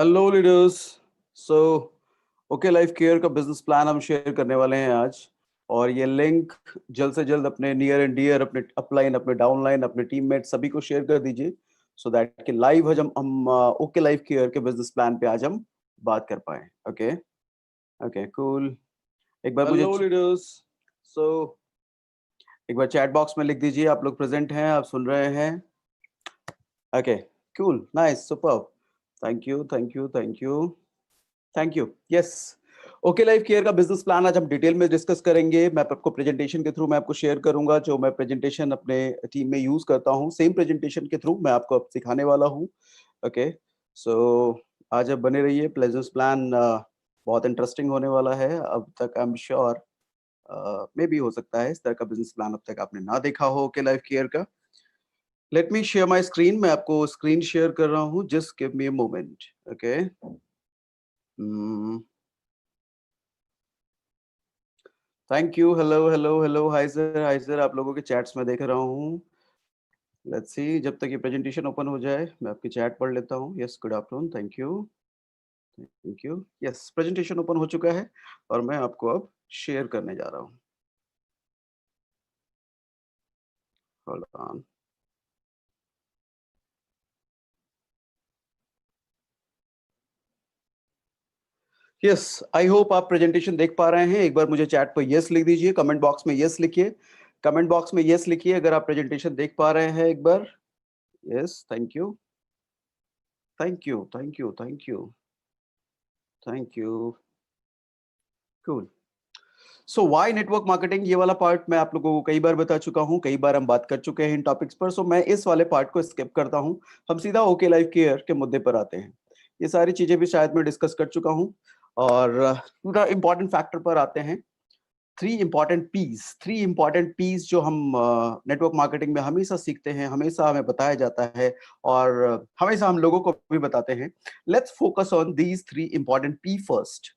Hello leaders. So okay life Care का business plan हम share करने वाले हैं आज। और ये लिंक जल्द से जल्द अपने नियर एंड डियर, अपने अपलाइन, अपने डाउनलाइन, अपने टीममेट सभी को शेयर कर दीजिए, सो दैट कि लाइव आज हम ओके लाइफ केयर के बिजनेस प्लान पे आज हम बात कर पाए। Okay okay cool. एक बार मुझे हेलो लीडर्स। सो एक बार चैट बॉक्स में लिख दीजिए आप लोग प्रेजेंट हैं, आप सुन रहे हैं। Okay cool, nice, super. Thank you thank you thank you thank you. Yes, okay life Care का बिजनेस प्लान आज हम डिटेल में डिस्कस करेंगे। मैं आपको प्रेजेंटेशन के थ्रू मैं आपको शेयर करूंगा, जो मैं प्रेजेंटेशन अपने टीम में यूज करता हूं, सेम प्रेजेंटेशन के थ्रू मैं आपको अब सिखाने वाला हूं। ओके सो आज आप बने रहिए। बिजनेस प्लान बहुत इंटरेस्टिंग होने वाला है। अब तक आई एम श्योर मे भी हो सकता है इस तरह का बिजनेस प्लान अब तक आपने ना देखा हो ओके लाइफ केयर का। Let me share my screen. मैं आपको स्क्रीन शेयर कर रहा हूँ, just give me a moment. Okay thank you. Hello hello hello, hi sir, आप लोगों के चैट्स में देख रहा हूँ। लेट्स सी, जब तक ये प्रेजेंटेशन ओपन हो जाए मैं आपकी चैट पढ़ लेता हूँ। Yes, good afternoon, thank you thank you. Yes, presentation open हो चुका है और मैं आपको अब शेयर करने जा रहा हूँ। Hold on. Yes, I hope आप प्रेजेंटेशन देख पा रहे हैं। एक बार मुझे चैट पर यस लिख दीजिए, कमेंट बॉक्स में यस लिखिए, कमेंट बॉक्स में यस लिखिए अगर आप प्रेजेंटेशन देख पा रहे हैं। एक बार yes, thank you thank you thank you thank you thank you. Cool. So why network marketing, ये वाला पार्ट मैं आप लोगों को कई बार बता चुका हूं, कई बार हम बात कर चुके हैं इन टॉपिक्स पर। सो मैं इस वाले पार्ट को स्किप करता हूं, हम सीधा ओके लाइफ केयर के मुद्दे पर आते हैं। ये सारी चीजें भी शायद मैं डिस्कस कर चुका हूं और पूरा इंपॉर्टेंट फैक्टर पर आते हैं। थ्री इंपॉर्टेंट पीस जो हम नेटवर्क मार्केटिंग में हमेशा सीखते हैं, हमेशा हमें बताया जाता है और हमेशा हम लोगों को भी बताते हैं। Let's focus on these three important P first.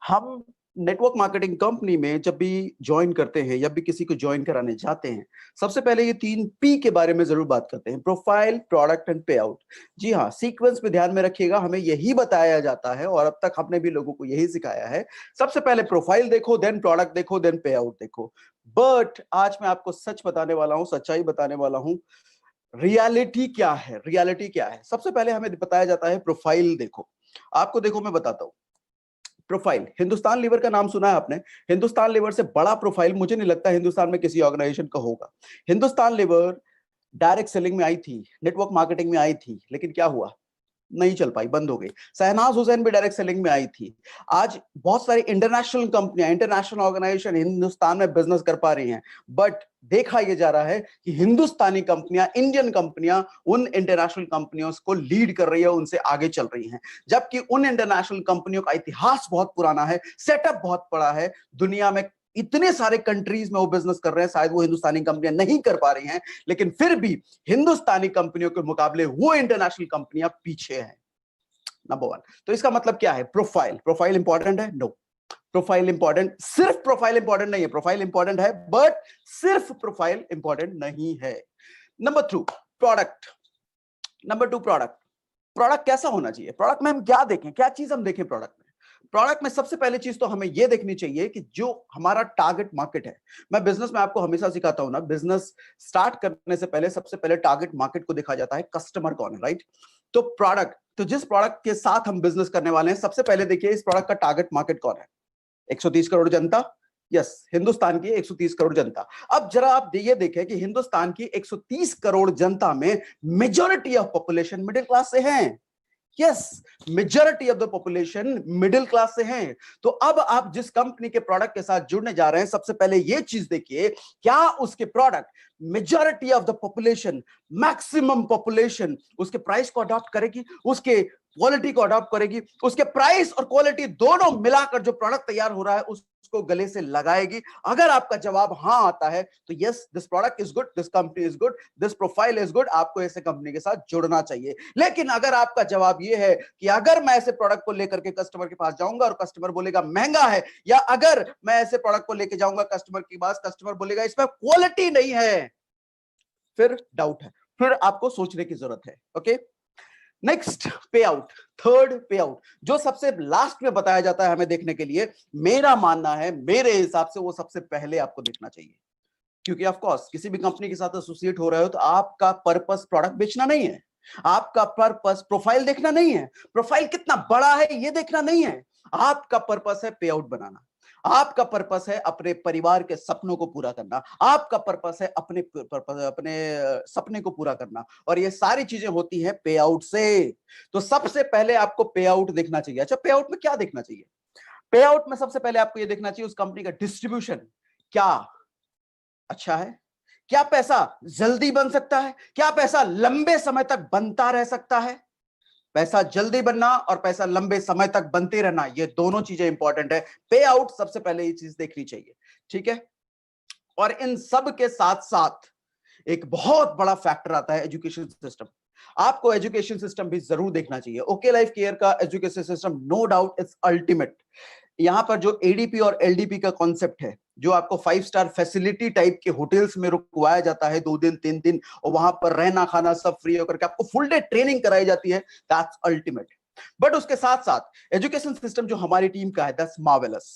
हम नेटवर्क मार्केटिंग कंपनी में जब भी ज्वाइन करते हैं या भी किसी को ज्वाइन कराने जाते हैं, सबसे पहले ये 3 पी के बारे में जरूर बात करते हैं, प्रोफाइल, प्रोडक्ट एंड पे आउट। जी हाँ, सीक्वेंस में ध्यान में रखिएगा, हमें यही बताया जाता है और अब तक हमने भी लोगों को यही सिखाया है। सबसे पहले प्रोफाइल देखो, देन प्रोडक्ट देखो, देन पे आउट देखो। बट आज मैं आपको सच बताने वाला हूं, सच्चाई बताने वाला हूं। रियलिटी क्या है, रियलिटी क्या है? सबसे पहले हमें बताया जाता है प्रोफाइल देखो। आपको देखो, मैं बताता हूं। प्रोफाइल, हिंदुस्तान लीवर का नाम सुना है आपने? हिंदुस्तान लीवर से बड़ा प्रोफाइल मुझे नहीं लगता हिंदुस्तान में किसी ऑर्गेनाइजेशन का होगा। हिंदुस्तान लीवर डायरेक्ट सेलिंग में आई थी, नेटवर्क मार्केटिंग में आई थी, लेकिन क्या हुआ? नहीं चल पाई, बंद हो गई। शहनाज हुसैन भी डायरेक्ट सेलिंग में आई थी। आज बहुत सारी इंटरनेशनल कंपनियां, इंटरनेशनल ऑर्गेनाइजेशन हिंदुस्तान में बिजनेस कर पा रही हैं, बट देखा यह जा रहा है कि हिंदुस्तानी कंपनियां, इंडियन कंपनियां उन इंटरनेशनल कंपनियों को लीड कर रही है, उनसे आगे चल रही हैं। जबकि उन इंटरनेशनल कंपनियों का इतिहास बहुत पुराना है, सेटअप बहुत बड़ा है, दुनिया में इतने सारे कंट्रीज में वो बिजनेस कर रहे हैं, शायद वो हिंदुस्तानी कंपनियां नहीं कर पा रही हैं, लेकिन फिर भी हिंदुस्तानी कंपनियों के मुकाबले वो इंटरनेशनल कंपनियां पीछे हैं। नंबर 1। तो इसका मतलब क्या है? प्रोफाइल, प्रोफाइल इंपॉर्टेंट है? नो, प्रोफाइल इंपॉर्टेंट, सिर्फ प्रोफाइल इंपॉर्टेंट नहीं है। प्रोफाइल इंपॉर्टेंट है, बट सिर्फ प्रोफाइल इंपॉर्टेंट नहीं है। Number 2, product. Number 2, product. Product कैसा होना चाहिए? प्रोडक्ट में हम क्या देखें, क्या चीज हम देखें प्रोडक्ट में? प्रोडक्ट में सबसे पहले चीज तो हमें यह देखनी चाहिए कि जो हमारा टारगेट मार्केट है। मैं बिजनेस में आपको हमेशा सिखाता हूं ना, बिजनेस स्टार्ट करने से पहले सबसे पहले टारगेट मार्केट को देखा जाता है, कस्टमर कौन है, राइट? तो प्रोडक्ट, तो जिस प्रोडक्ट के साथ हम बिजनेस करने वाले हैं, सबसे पहले देखिए इस प्रोडक्ट का टारगेट मार्केट कौन है। 130 करोड़ जनता। यस, हिंदुस्तान की 130 करोड़ जनता। अब जरा आप ये देखें कि हिंदुस्तान की 130 करोड़ जनता में majority of population middle class से हैं। Yes, majority of the population middle class से हैं। तो अब आप जिस कंपनी के प्रोडक्ट के साथ जुड़ने जा रहे हैं, सबसे पहले यह चीज देखिए, क्या उसके product majority of the population, maximum population उसके प्राइस को अडॉप्ट करेगी, उसके क्वालिटी को अडॉप्ट करेगी, उसके प्राइस और क्वालिटी दोनों मिलाकर जो प्रोडक्ट तैयार हो रहा है उसको गले से लगाएगी। अगर आपका जवाब हां आता है तो yes, this product is good, this company is good, this profile is good, आपको ऐसे कंपनी के साथ जुड़ना चाहिए। लेकिन अगर आपका जवाब यह है कि अगर मैं ऐसे प्रोडक्ट को लेकर के कस्टमर के पास जाऊंगा और कस्टमर बोलेगा महंगा है, या अगर मैं ऐसे प्रोडक्ट को लेकर जाऊंगा कस्टमर के पास, कस्टमर बोलेगा इसमें क्वालिटी नहीं है, फिर डाउट है, फिर आपको सोचने की जरूरत है। ओके, नेक्स्ट पे आउट, थर्ड पे आउट, जो सबसे लास्ट में बताया जाता है हमें देखने के लिए, मेरा मानना है, मेरे हिसाब से वो सबसे पहले आपको देखना चाहिए। क्योंकि ऑफ कोर्स किसी भी कंपनी के साथ एसोसिएट हो रहे हो तो आपका पर्पस प्रोडक्ट बेचना नहीं है, आपका पर्पस प्रोफाइल देखना नहीं है, प्रोफाइल कितना बड़ा है ये देखना नहीं है, आपका पर्पस है पे आउट बनाना, आपका पर्पस है अपने परिवार के सपनों को पूरा करना, आपका पर्पस है अपने सपने को पूरा करना, और ये सारी चीजें होती हैं पे आउट से। तो सबसे पहले आपको पे आउट देखना चाहिए। अच्छा, पे आउट में क्या देखना चाहिए? पे आउट में सबसे पहले आपको ये देखना चाहिए उस कंपनी का डिस्ट्रीब्यूशन क्या अच्छा है, क्या पैसा जल्दी बन सकता है, क्या पैसा लंबे समय तक बनता रह सकता है। पैसा जल्दी बनना और पैसा लंबे समय तक बनते रहना, ये दोनों चीजें इंपॉर्टेंट है। पे आउट सबसे पहले ये चीज देखनी चाहिए, ठीक है। और इन सब के साथ साथ एक बहुत बड़ा फैक्टर आता है एजुकेशन सिस्टम। आपको एजुकेशन सिस्टम भी जरूर देखना चाहिए। ओके लाइफ केयर का education system no doubt is ultimate. यहां पर जो एडीपी और एलडीपी का कॉन्सेप्ट है, जो आपको 5 स्टार फैसिलिटी टाइप के होटल्स में रुकवाया जाता है 2 दिन 3 दिन, और वहां पर रहना खाना सब फ्री होकर के आपको फुल डे ट्रेनिंग कराई जाती है, दैट्स अल्टीमेट। बट उसके साथ साथ एजुकेशन सिस्टम जो हमारी टीम का है, दैट्स मार्वेलस।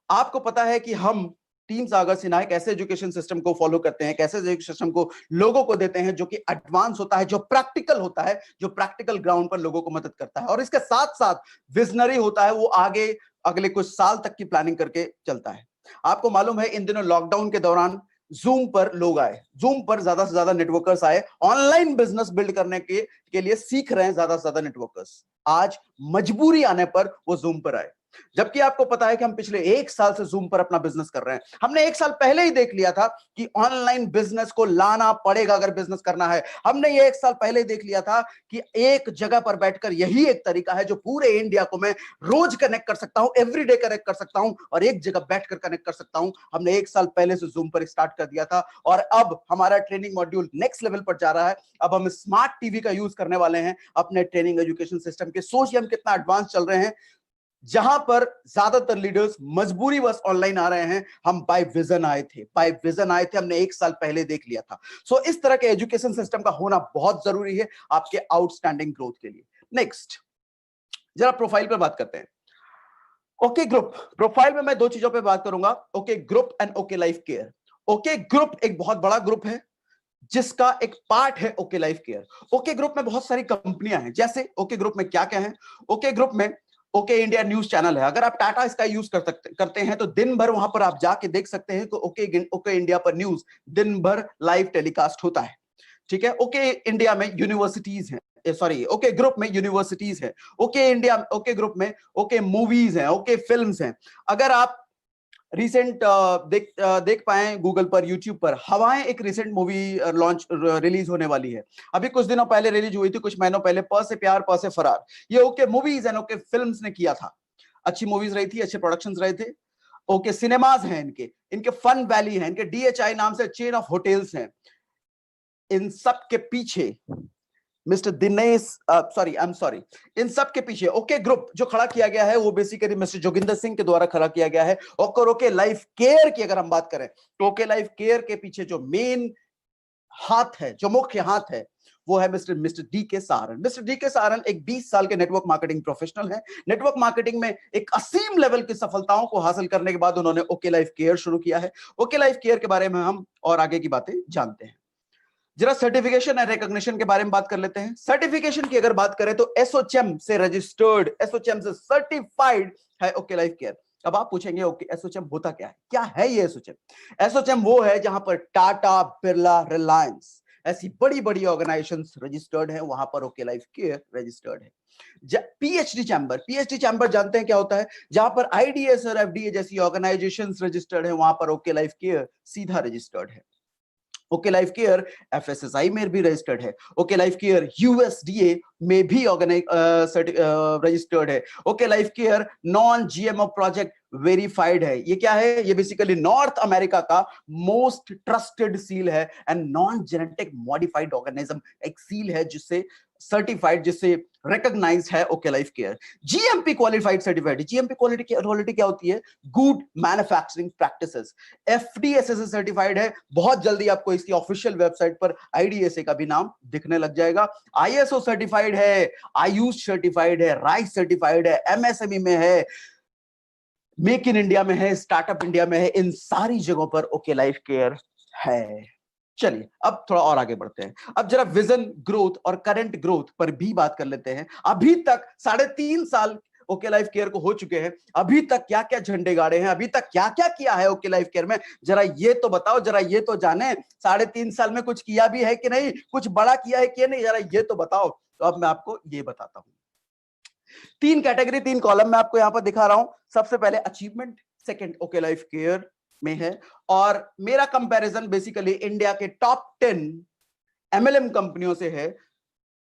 आपको पता है कि हम टीम सागर सिन्हा कैसे एजुकेशन सिस्टम को फॉलो करते हैं, कैसे एजुकेशन सिस्टम को लोगों को देते हैं, जो कि एडवांस होता है, जो प्रैक्टिकल होता है, जो प्रैक्टिकल ग्राउंड पर लोगों को मदद करता है, और इसके साथ साथ विजनरी होता है, वो आगे अगले कुछ साल तक की प्लानिंग करके चलता है। आपको मालूम है इन दिनों लॉकडाउन के दौरान जूम पर लोग आए, जूम पर ज्यादा से ज्यादा नेटवर्कर्स आए, ऑनलाइन बिजनेस बिल्ड करने के लिए सीख रहे हैं ज्यादा से ज्यादा नेटवर्कर्स। आज मजबूरी आने पर वो जूम पर आए, जबकि आपको पता है कि हम पिछले 1 साल से जूम पर अपना बिजनेस कर रहे हैं। हमने 1 साल पहले ही देख लिया था कि ऑनलाइन बिजनेस को लाना पड़ेगा अगर बिजनेस करना है। हमने ये 1 साल पहले ही देख लिया था कि एक जगह पर बैठकर यही एक तरीका है जो पूरे इंडिया को मैं रोज कनेक्ट कर सकता हूं, एवरीडे कनेक्ट कर सकता हूं, और एक जगह बैठकर कनेक्ट कर सकता हूं। हमने 1 साल पहले से जूम पर स्टार्ट कर दिया था, और अब हमारा ट्रेनिंग मॉड्यूल नेक्स्ट लेवल पर जा रहा है। अब हम स्मार्ट टीवी का यूज करने वाले हैं अपने ट्रेनिंग एजुकेशन सिस्टम के। सोचिए हम कितना एडवांस चल रहे हैं, जहां पर ज्यादातर लीडर्स मजबूरी बस ऑनलाइन आ रहे हैं, हम बाय विजन आए थे, बाय विजन आए थे, हमने 1 साल पहले देख लिया था। सो इस तरह के एजुकेशन सिस्टम का होना बहुत जरूरी है आपके आउटस्टैंडिंग ग्रोथ के लिए। नेक्स्ट, जरा प्रोफाइल पर बात करते हैं। ओके ग्रुप, प्रोफाइल में मैं 2 चीजों पे बात करूंगा, okay group and okay life care. Okay group एक बहुत बड़ा ग्रुप है जिसका एक पार्ट है okay life care. Okay group में बहुत सारी कंपनियां हैं, जैसे ओके ग्रुप में क्या क्या है। ओके ग्रुप में ओके इंडिया न्यूज चैनल है। अगर आप टाटा स्काई यूज करते हैं तो दिन भर वहां पर आप जाके देख सकते हैं कि ओके इंडिया पर न्यूज दिन भर लाइव टेलीकास्ट होता है, ठीक है। ओके इंडिया में यूनिवर्सिटीज हैं, सॉरी ओके ग्रुप में यूनिवर्सिटीज है। ओके इंडिया, ओके ग्रुप में ओके मूवीज हैं, ओके फिल्म्स हैं। अगर आप रिसेंट देख पाए गूगल पर, यूट्यूब पर, हवाएं एक रिसेंट मूवी लॉन्च रिलीज होने वाली है, अभी कुछ दिनों पहले रिलीज हुई थी, कुछ महीनों पहले, प से प्यार प से फरार। ये okay movies and okay films ने किया था, अच्छी मूवीज रही थी, अच्छे प्रोडक्शंस रहे थे। ओके सिनेमाज हैं इनके, इनके फन वैली है, इनके डीएचआई नाम से चेन ऑफ होटल्स हैं। इन सब के पीछे mister Dinesh, sorry I am sorry, इन सब के पीछे ओके ग्रुप जो खड़ा किया गया है वो बेसिकली मिस्टर जोगिंदर सिंह के द्वारा खड़ा किया गया है। और ओके लाइफ केयर की अगर हम बात करें तो ओके लाइफ केयर के पीछे जो मेन हाथ है, जो मुख्य हाथ है, वो है मिस्टर डी के सारन। मिस्टर डी के सारन एक 20 साल के नेटवर्क मार्केटिंग प्रोफेशनल है। नेटवर्क मार्केटिंग में एक असीम लेवल की सफलताओं को हासिल करने के बाद उन्होंने ओके लाइफ केयर शुरू किया है। ओके लाइफ केयर के बारे में हम और आगे की बातें जानते हैं। जरा सर्टिफिकेशन एंड रिकॉग्निशन के बारे में बात कर लेते हैं। सर्टिफिकेशन की अगर बात करें तो एसोचेम से रजिस्टर्ड, एसोचेम से सर्टिफाइड है ओके लाइफ केयर। अब आप पूछेंगे ओके एसोचेम होता क्या है ये एसोचेम? एसोचेम वो है जहां पर टाटा, बिरला, रिलायंस ऐसी बड़ी बड़ी ऑर्गेनाइजेशंस रजिस्टर्ड है, वहां पर ओके लाइफ केयर रजिस्टर्ड है। पीएचडी चैम्बर, पीएचडी चैम्बर जानते हैं क्या होता है? जहां पर आईडीएस और एफडीए जैसी ऑर्गेनाइजेशंस रजिस्टर्ड है, वहां पर ओके लाइफ केयर सीधा रजिस्टर्ड है। ओके लाइफ केयर एफएसएसआई में भी रजिस्टर्ड है। ओके लाइफ केयर यूएसडीए में भी रजिस्टर्ड है। Okay life care non GMO project verified है। ये क्या है? ये बेसिकली नॉर्थ अमेरिका का मोस्ट ट्रस्टेड सील है and non genetic modified organism, एक सील है जिससे सर्टिफाइड, जिससे रिकॉग्नाइज्ड है okay life care. GMP qualified certified. GMP quality क्या होती है? Good manufacturing practices. FDSS certified है। बहुत जल्दी आपको इसकी ऑफिशियल वेबसाइट पर आईडीएसए का भी नाम दिखने लग जाएगा। आईएसओ सर्टिफाइड है, आयुष सर्टिफाइड है, राइस सर्टिफाइड है, एमएसएमई में है, मेक इन इंडिया में है, स्टार्टअप इंडिया में है, इन सारी जगहों पर ओके लाइफ केयर है। चलिए अब थोड़ा और आगे बढ़ते हैं। अब जरा विजन ग्रोथ और करंट ग्रोथ पर भी बात कर लेते हैं। अभी तक 3.5 साल ओके लाइफ केयर को हो चुके हैं, अभी तक क्या क्या झंडे गाड़े हैं, अभी तक क्या क्या किया है ओके लाइफ केयर में, जरा ये तो बताओ, जरा ये तो जाने। 3.5 साल में कुछ किया भी है कि नहीं, कुछ बड़ा किया है कि नहीं, जरा ये तो बताओ। तो अब मैं आपको ये बताता हूं। 3 कैटेगरी, 3 कॉलम मैं आपको यहां पर दिखा रहा हूं। सबसे पहले achievement, second okay life care में है, और मेरा कंपैरिजन बेसिकली इंडिया के टॉप 10 एमएलएम कंपनियों से है।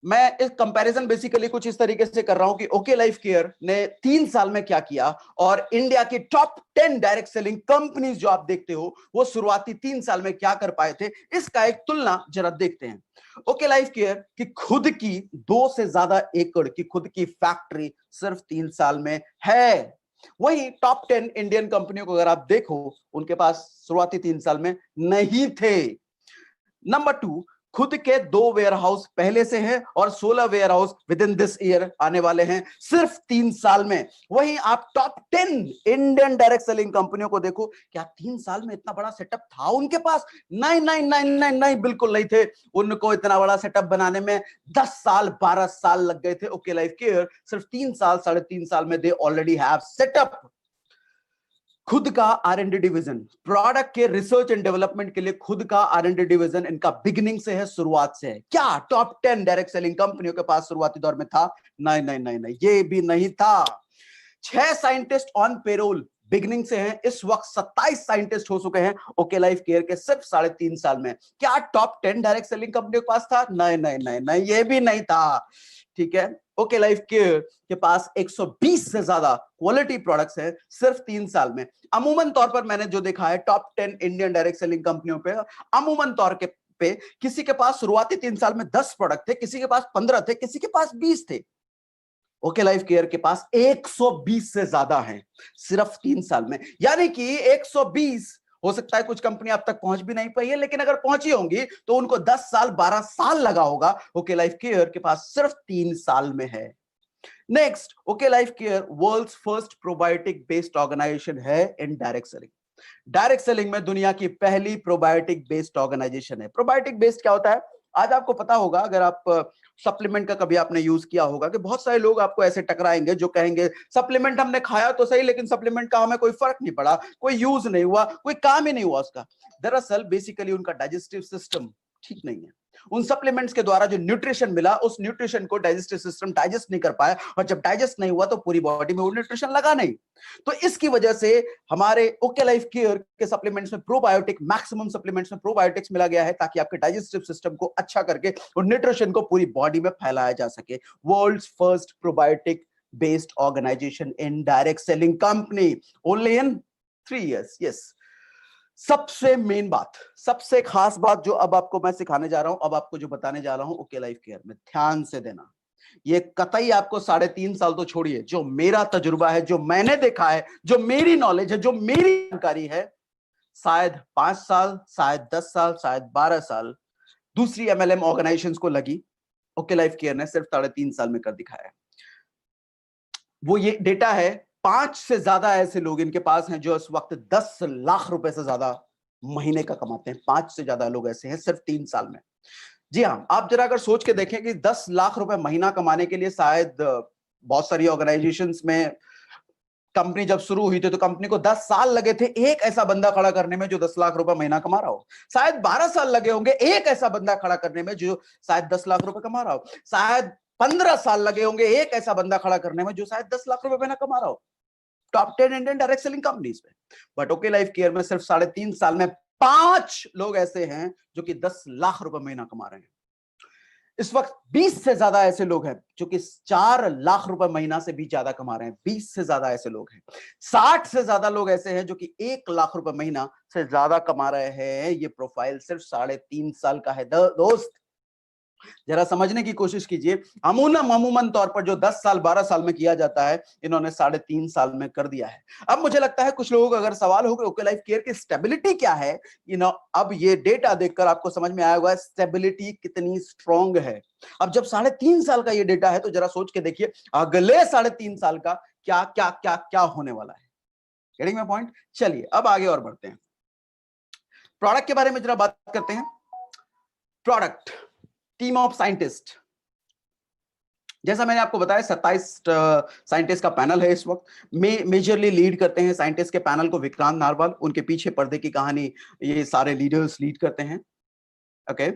मैं इस कंपैरिजन बेसिकली कुछ इस तरीके से कर रहा हूं कि ओके लाइफ केयर ने 3 साल में क्या किया, और इंडिया की टॉप 10 डायरेक्ट सेलिंग कंपनीज जो आप देखते हो वो शुरुआती 3 साल में क्या कर पाए थे, इसका एक तुलना जरा देखते हैं। ओके लाइफ केयर की खुद की 2 से ज्यादा एकड़ की खुद की फैक्ट्री सिर्फ 3 साल में है। वही टॉप 10 इंडियन कंपनियों को अगर आप देखो, उनके पास शुरुआती 3 साल में नहीं थे। नंबर 2, खुद के 2 वेयर हाउस पहले से हैं और 16 warehouse within this year आने वाले हैं सिर्फ 3 साल में। वहीं आप टॉप 10 इंडियन डायरेक्ट सेलिंग कंपनियों को देखो, क्या 3 साल में इतना बड़ा सेटअप था उनके पास? नहीं नहीं नहीं नहीं नहीं, बिल्कुल नहीं थे। उनको इतना बड़ा सेटअप बनाने में 10 साल 12 साल लग गए थे। ओके लाइफ केयर सिर्फ 3 साल 3.5 साल में दे ऑलरेडी हैव सेटअप खुद का R&D डिवीजन, प्रोडक्ट के रिसर्च एंड डेवलपमेंट के लिए खुद का R&D डिवीजन इनका बिगिनिंग से है, शुरुआत से है। क्या टॉप 10 डायरेक्ट सेलिंग कंपनियों के पास शुरुआती दौर में था? नहीं नहीं नहीं नहीं, ये भी नहीं था। 6 साइंटिस्ट ऑन पेरोल बिगिनिंग से हैं, इस वक्त 27 साइंटिस्ट हो चुके हैं ओके लाइफ केयर के सिर्फ 3.5 साल में। क्या टॉप 10 डायरेक्ट सेलिंग कंपनियों के पास था? नहीं नहीं नहीं नहीं, ये भी नहीं था। ठीक है, ओके लाइफ केयर के पास 120 से ज्यादा क्वालिटी प्रोडक्ट्स हैं सिर्फ 3 साल में। अमूमन तौर पर मैंने जो देखा है टॉप 10 इंडियन डायरेक्ट सेलिंग कंपनियों पे, अमूमन तौर के पे किसी के पास शुरुआती 3 साल में 10 प्रोडक्ट थे, किसी के पास 15 थे, किसी के पास 20 थे। ओके लाइफ केयर के पास 120 से ज्यादा हैं सिर्फ 3 साल में। यानी कि 120, हो सकता है कुछ कंपनी अब तक पहुंच भी नहीं पाई है, लेकिन अगर पहुंची होंगी तो उनको 10 साल 12 साल लगा होगा। ओके लाइफ केयर के पास सिर्फ 3 साल में है। Next, okay life care world's first probiotic based organisation है in direct selling. Direct selling में दुनिया की पहली प्रोबायोटिक बेस्ड ऑर्गेनाइजेशन है। प्रोबायोटिक बेस्ड क्या होता है? आज आपको पता होगा, अगर आप सप्लीमेंट का कभी आपने यूज किया होगा, कि बहुत सारे लोग आपको ऐसे टकराएंगे जो कहेंगे सप्लीमेंट हमने खाया तो सही, लेकिन सप्लीमेंट का हमें कोई फर्क नहीं पड़ा, कोई यूज नहीं हुआ, कोई काम ही नहीं हुआ उसका। दरअसल बेसिकली उनका डाइजेस्टिव सिस्टम ठीक नहीं है। उन सप्लीमेंट्स के द्वारा जो न्यूट्रिशन मिला, उस न्यूट्रिशन को डाइजेस्टिव सिस्टम डाइजेस्ट नहीं कर पाया, और जब डाइजेस्ट नहीं हुआ तो पूरी बॉडी में वो न्यूट्रिशन लगा नहीं। तो इसकी वजह से हमारे ओके लाइफ केयर के सप्लीमेंट्स में प्रोबायोटिक, मैक्सिमम सप्लीमेंट्स में प्रोबायोटिक्स मिला गया है, ताकि आपके डाइजेस्टिव सिस्टम को अच्छा करके और न्यूट्रिशन को पूरी बॉडी में फैलाया जा सके। World's first probiotic based organization in direct selling company, only in 3 years। Yes, सबसे मेन बात, सबसे खास बात जो अब आपको मैं सिखाने जा रहा हूं, अब आपको जो बताने जा रहा हूं ओके लाइफ केयर में, ध्यान से देना। ये कतई आपको 3.5 साल तो छोड़िए, जो मेरा तजुर्बा है, जो मैंने देखा है, जो मेरी नॉलेज है, जो मेरी जानकारी है, शायद 5 साल, शायद 10 साल, शायद 12 साल दूसरी एमएलएम ऑर्गेनाइजेशंस को लगी। ओके लाइफ केयर ने सिर्फ 3.5 साल में कर दिखाया है। वो ये डेटा है, 5 से ज्यादा ऐसे लोग इनके पास हैं जो इस वक्त 10 लाख रुपए से ज्यादा महीने का कमाते हैं। 5 से ज्यादा लोग ऐसे हैं सिर्फ 3 साल में। जी हाँ, आप जरा अगर सोच के देखें कि 10 लाख रुपए महीना कमाने के लिए शायद बहुत सारी ऑर्गेनाइजेशंस में, कंपनी जब शुरू हुई थी तो कंपनी को 10 साल लगे थे एक ऐसा बंदा खड़ा करने में जो 10 लाख रुपए महीना कमा रहा हो। शायद 12 साल लगे होंगे एक ऐसा बंदा खड़ा करने में जो शायद 10 लाख रुपए कमा रहा हो। शायद 15 साल लगे होंगे एक ऐसा बंदा खड़ा करने में जो शायद 10 लाख रुपए महीना कमा रहा हो, top 10 Indian direct selling companies में। बट ओके लाइफ केयर में सिर्फ 3.5 साल में 5 लोग ऐसे हैं जो कि 10 लाख रुपए महीना कमा रहे हैं। इस वक्त 20 से ज्यादा ऐसे लोग हैं जो कि 4 लाख रुपए महीना से भी ज्यादा कमा रहे हैं। 20 से ज्यादा ऐसे लोग हैं। 60 से ज्यादा लोग ऐसे हैं जो कि 1 लाख रुपए महीना से ज्यादा कमा रहे हैं। ये प्रोफाइल सिर्फ 3.5 साल का है। दोस्त जरा समझने की कोशिश कीजिए। अमूमन तौर पर जो 10 साल 12 साल में किया जाता है, इन्होंने 3.5 साल में कर दिया है। अब मुझे लगता है कुछ लोगों को अगर सवाल हो कि ओके लाइफ केयर की स्टेबिलिटी क्या है, अब ये डेटा देखकर आपको समझ में आया होगा स्टेबिलिटी कितनी स्ट्रांग है। अब जब 3.5 साल का ये डेटा है तो जरा सोच के देखिए अगले 3.5 साल का क्या क्या क्या क्या होने वाला है। Getting my point? चलिए अब आगे और बढ़ते हैं। प्रोडक्ट के बारे में जरा बात करते हैं। प्रोडक्ट टीम ऑफ साइंटिस्ट, जैसा मैंने आपको बताया 27 साइंटिस्ट का पैनल है इस वक्त। मेजरली लीड करते हैं साइंटिस्ट के पैनल को विक्रांत नारवाल। उनके पीछे पर्दे की कहानी ये सारे लीडर्स लीड करते हैं। Okay,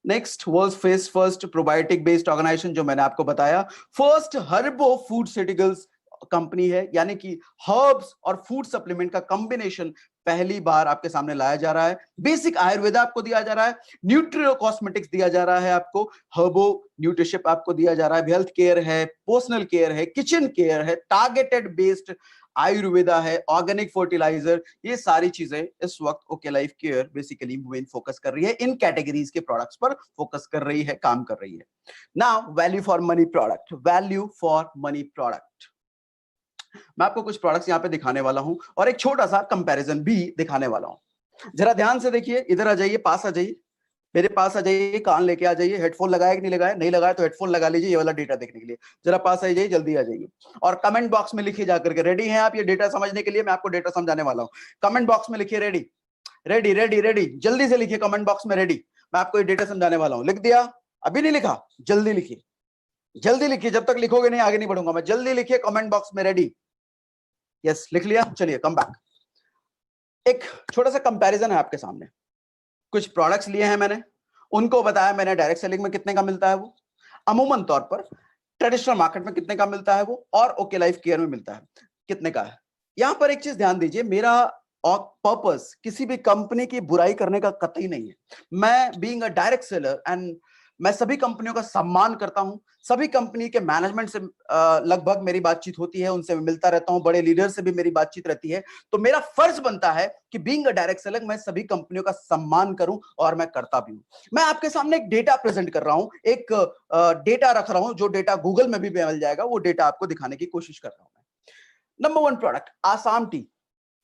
next world first probiotic based organization, जो मैंने आपको बताया। फर्स्ट हर्बो फूडस्यूटिकल्स कंपनी है, यानी कि हर्ब्स और फूड सप्लीमेंट का कॉम्बिनेशन पहली बार आपके सामने लाया जा रहा है। बेसिक आयुर्वेदा आपको दिया जा रहा है, न्यूट्रियो कॉस्मेटिक्स दिया जा रहा है आपको, हर्बो न्यूट्रिशिप आपको दिया जा रहा है, हेल्थ केयर है, पर्सनल केयर है, किचन केयर है, टारगेटेड बेस्ड आयुर्वेदा है, ऑर्गेनिक फर्टिलाइजर। ये सारी चीजें इस वक्त okay life care basically main focus कर रही है, इन कैटेगरीज के प्रोडक्ट्स पर फोकस कर रही है, काम कर रही है। Now value for money product, value for money product. मैं आपको कुछ प्रोडक्ट्स यहां पे दिखाने वाला हूं और एक छोटा सा कंपैरिजन भी दिखाने वाला हूं। जरा ध्यान से देखिए, इधर आ जाइए, पास आ जाइए, मेरे पास आ जाइए, कान लेके आ जाइए। हेडफोन लगाया कि नहीं लगाया? नहीं लगाया तो हेडफोन लगा लीजिए ये वाला डेटा देखने के लिए। जरा पास आ जाइए, जल्दी आ जाइए और कमेंट बॉक्स में लिखिए जाकर के, रेडी हैं आप ये डेटा समझने के लिए? मैं आपको डेटा समझाने वाला हूं। कमेंट बॉक्स में लिखिए रेडी, रेडी रेडी रेडी, जल्दी से लिखिए कमेंट बॉक्स में रेडी। मैं आपको ये डेटा समझाने वाला हूं। लिख दिया? अभी नहीं लिखा? जल्दी लिखिए, जल्दी लिखिए, जब तक लिखोगे नहीं आगे नहीं बढ़ूंगा मैं। जल्दी लिखिए कमेंट बॉक्स में रेडी। यस, लिख लिया? चलिए कम बैक। एक छोटा सा कंपैरिजन है आपके सामने। कुछ प्रोडक्ट्स लिए हैं मैंने, उनको बताया मैंने डायरेक्ट सेलिंग में कितने का मिलता है वो, अमूमन तौर पर ट्रेडिशनल मार्केट में कितने का मिलता है वो, और ओके लाइफ केयर में मिलता है कितने का है। यहां पर एक चीज ध्यान दीजिए, मेरा पर्पस किसी भी कंपनी की बुराई करने का कतई नहीं है। मैं being a direct seller and मैं सभी कंपनियों का सम्मान करता हूं। सभी कंपनी के मैनेजमेंट से लगभग मेरी बातचीत होती है, उनसे मैं मिलता रहता हूं, बड़े लीडर से भी मेरी बातचीत रहती है। तो मेरा फर्ज बनता है कि बीइंग अ डायरेक्ट सेलर मैं सभी कंपनियों का सम्मान करूं, और मैं करता भी हूं। मैं आपके सामने एक डेटा प्रेजेंट कर रहा हूं, एक डेटा रख रहा हूं, जो डेटा गूगल में भी मिल जाएगा, वो डेटा आपको दिखाने की कोशिश कर रहा हूं मैं। Number 1 product Assam T,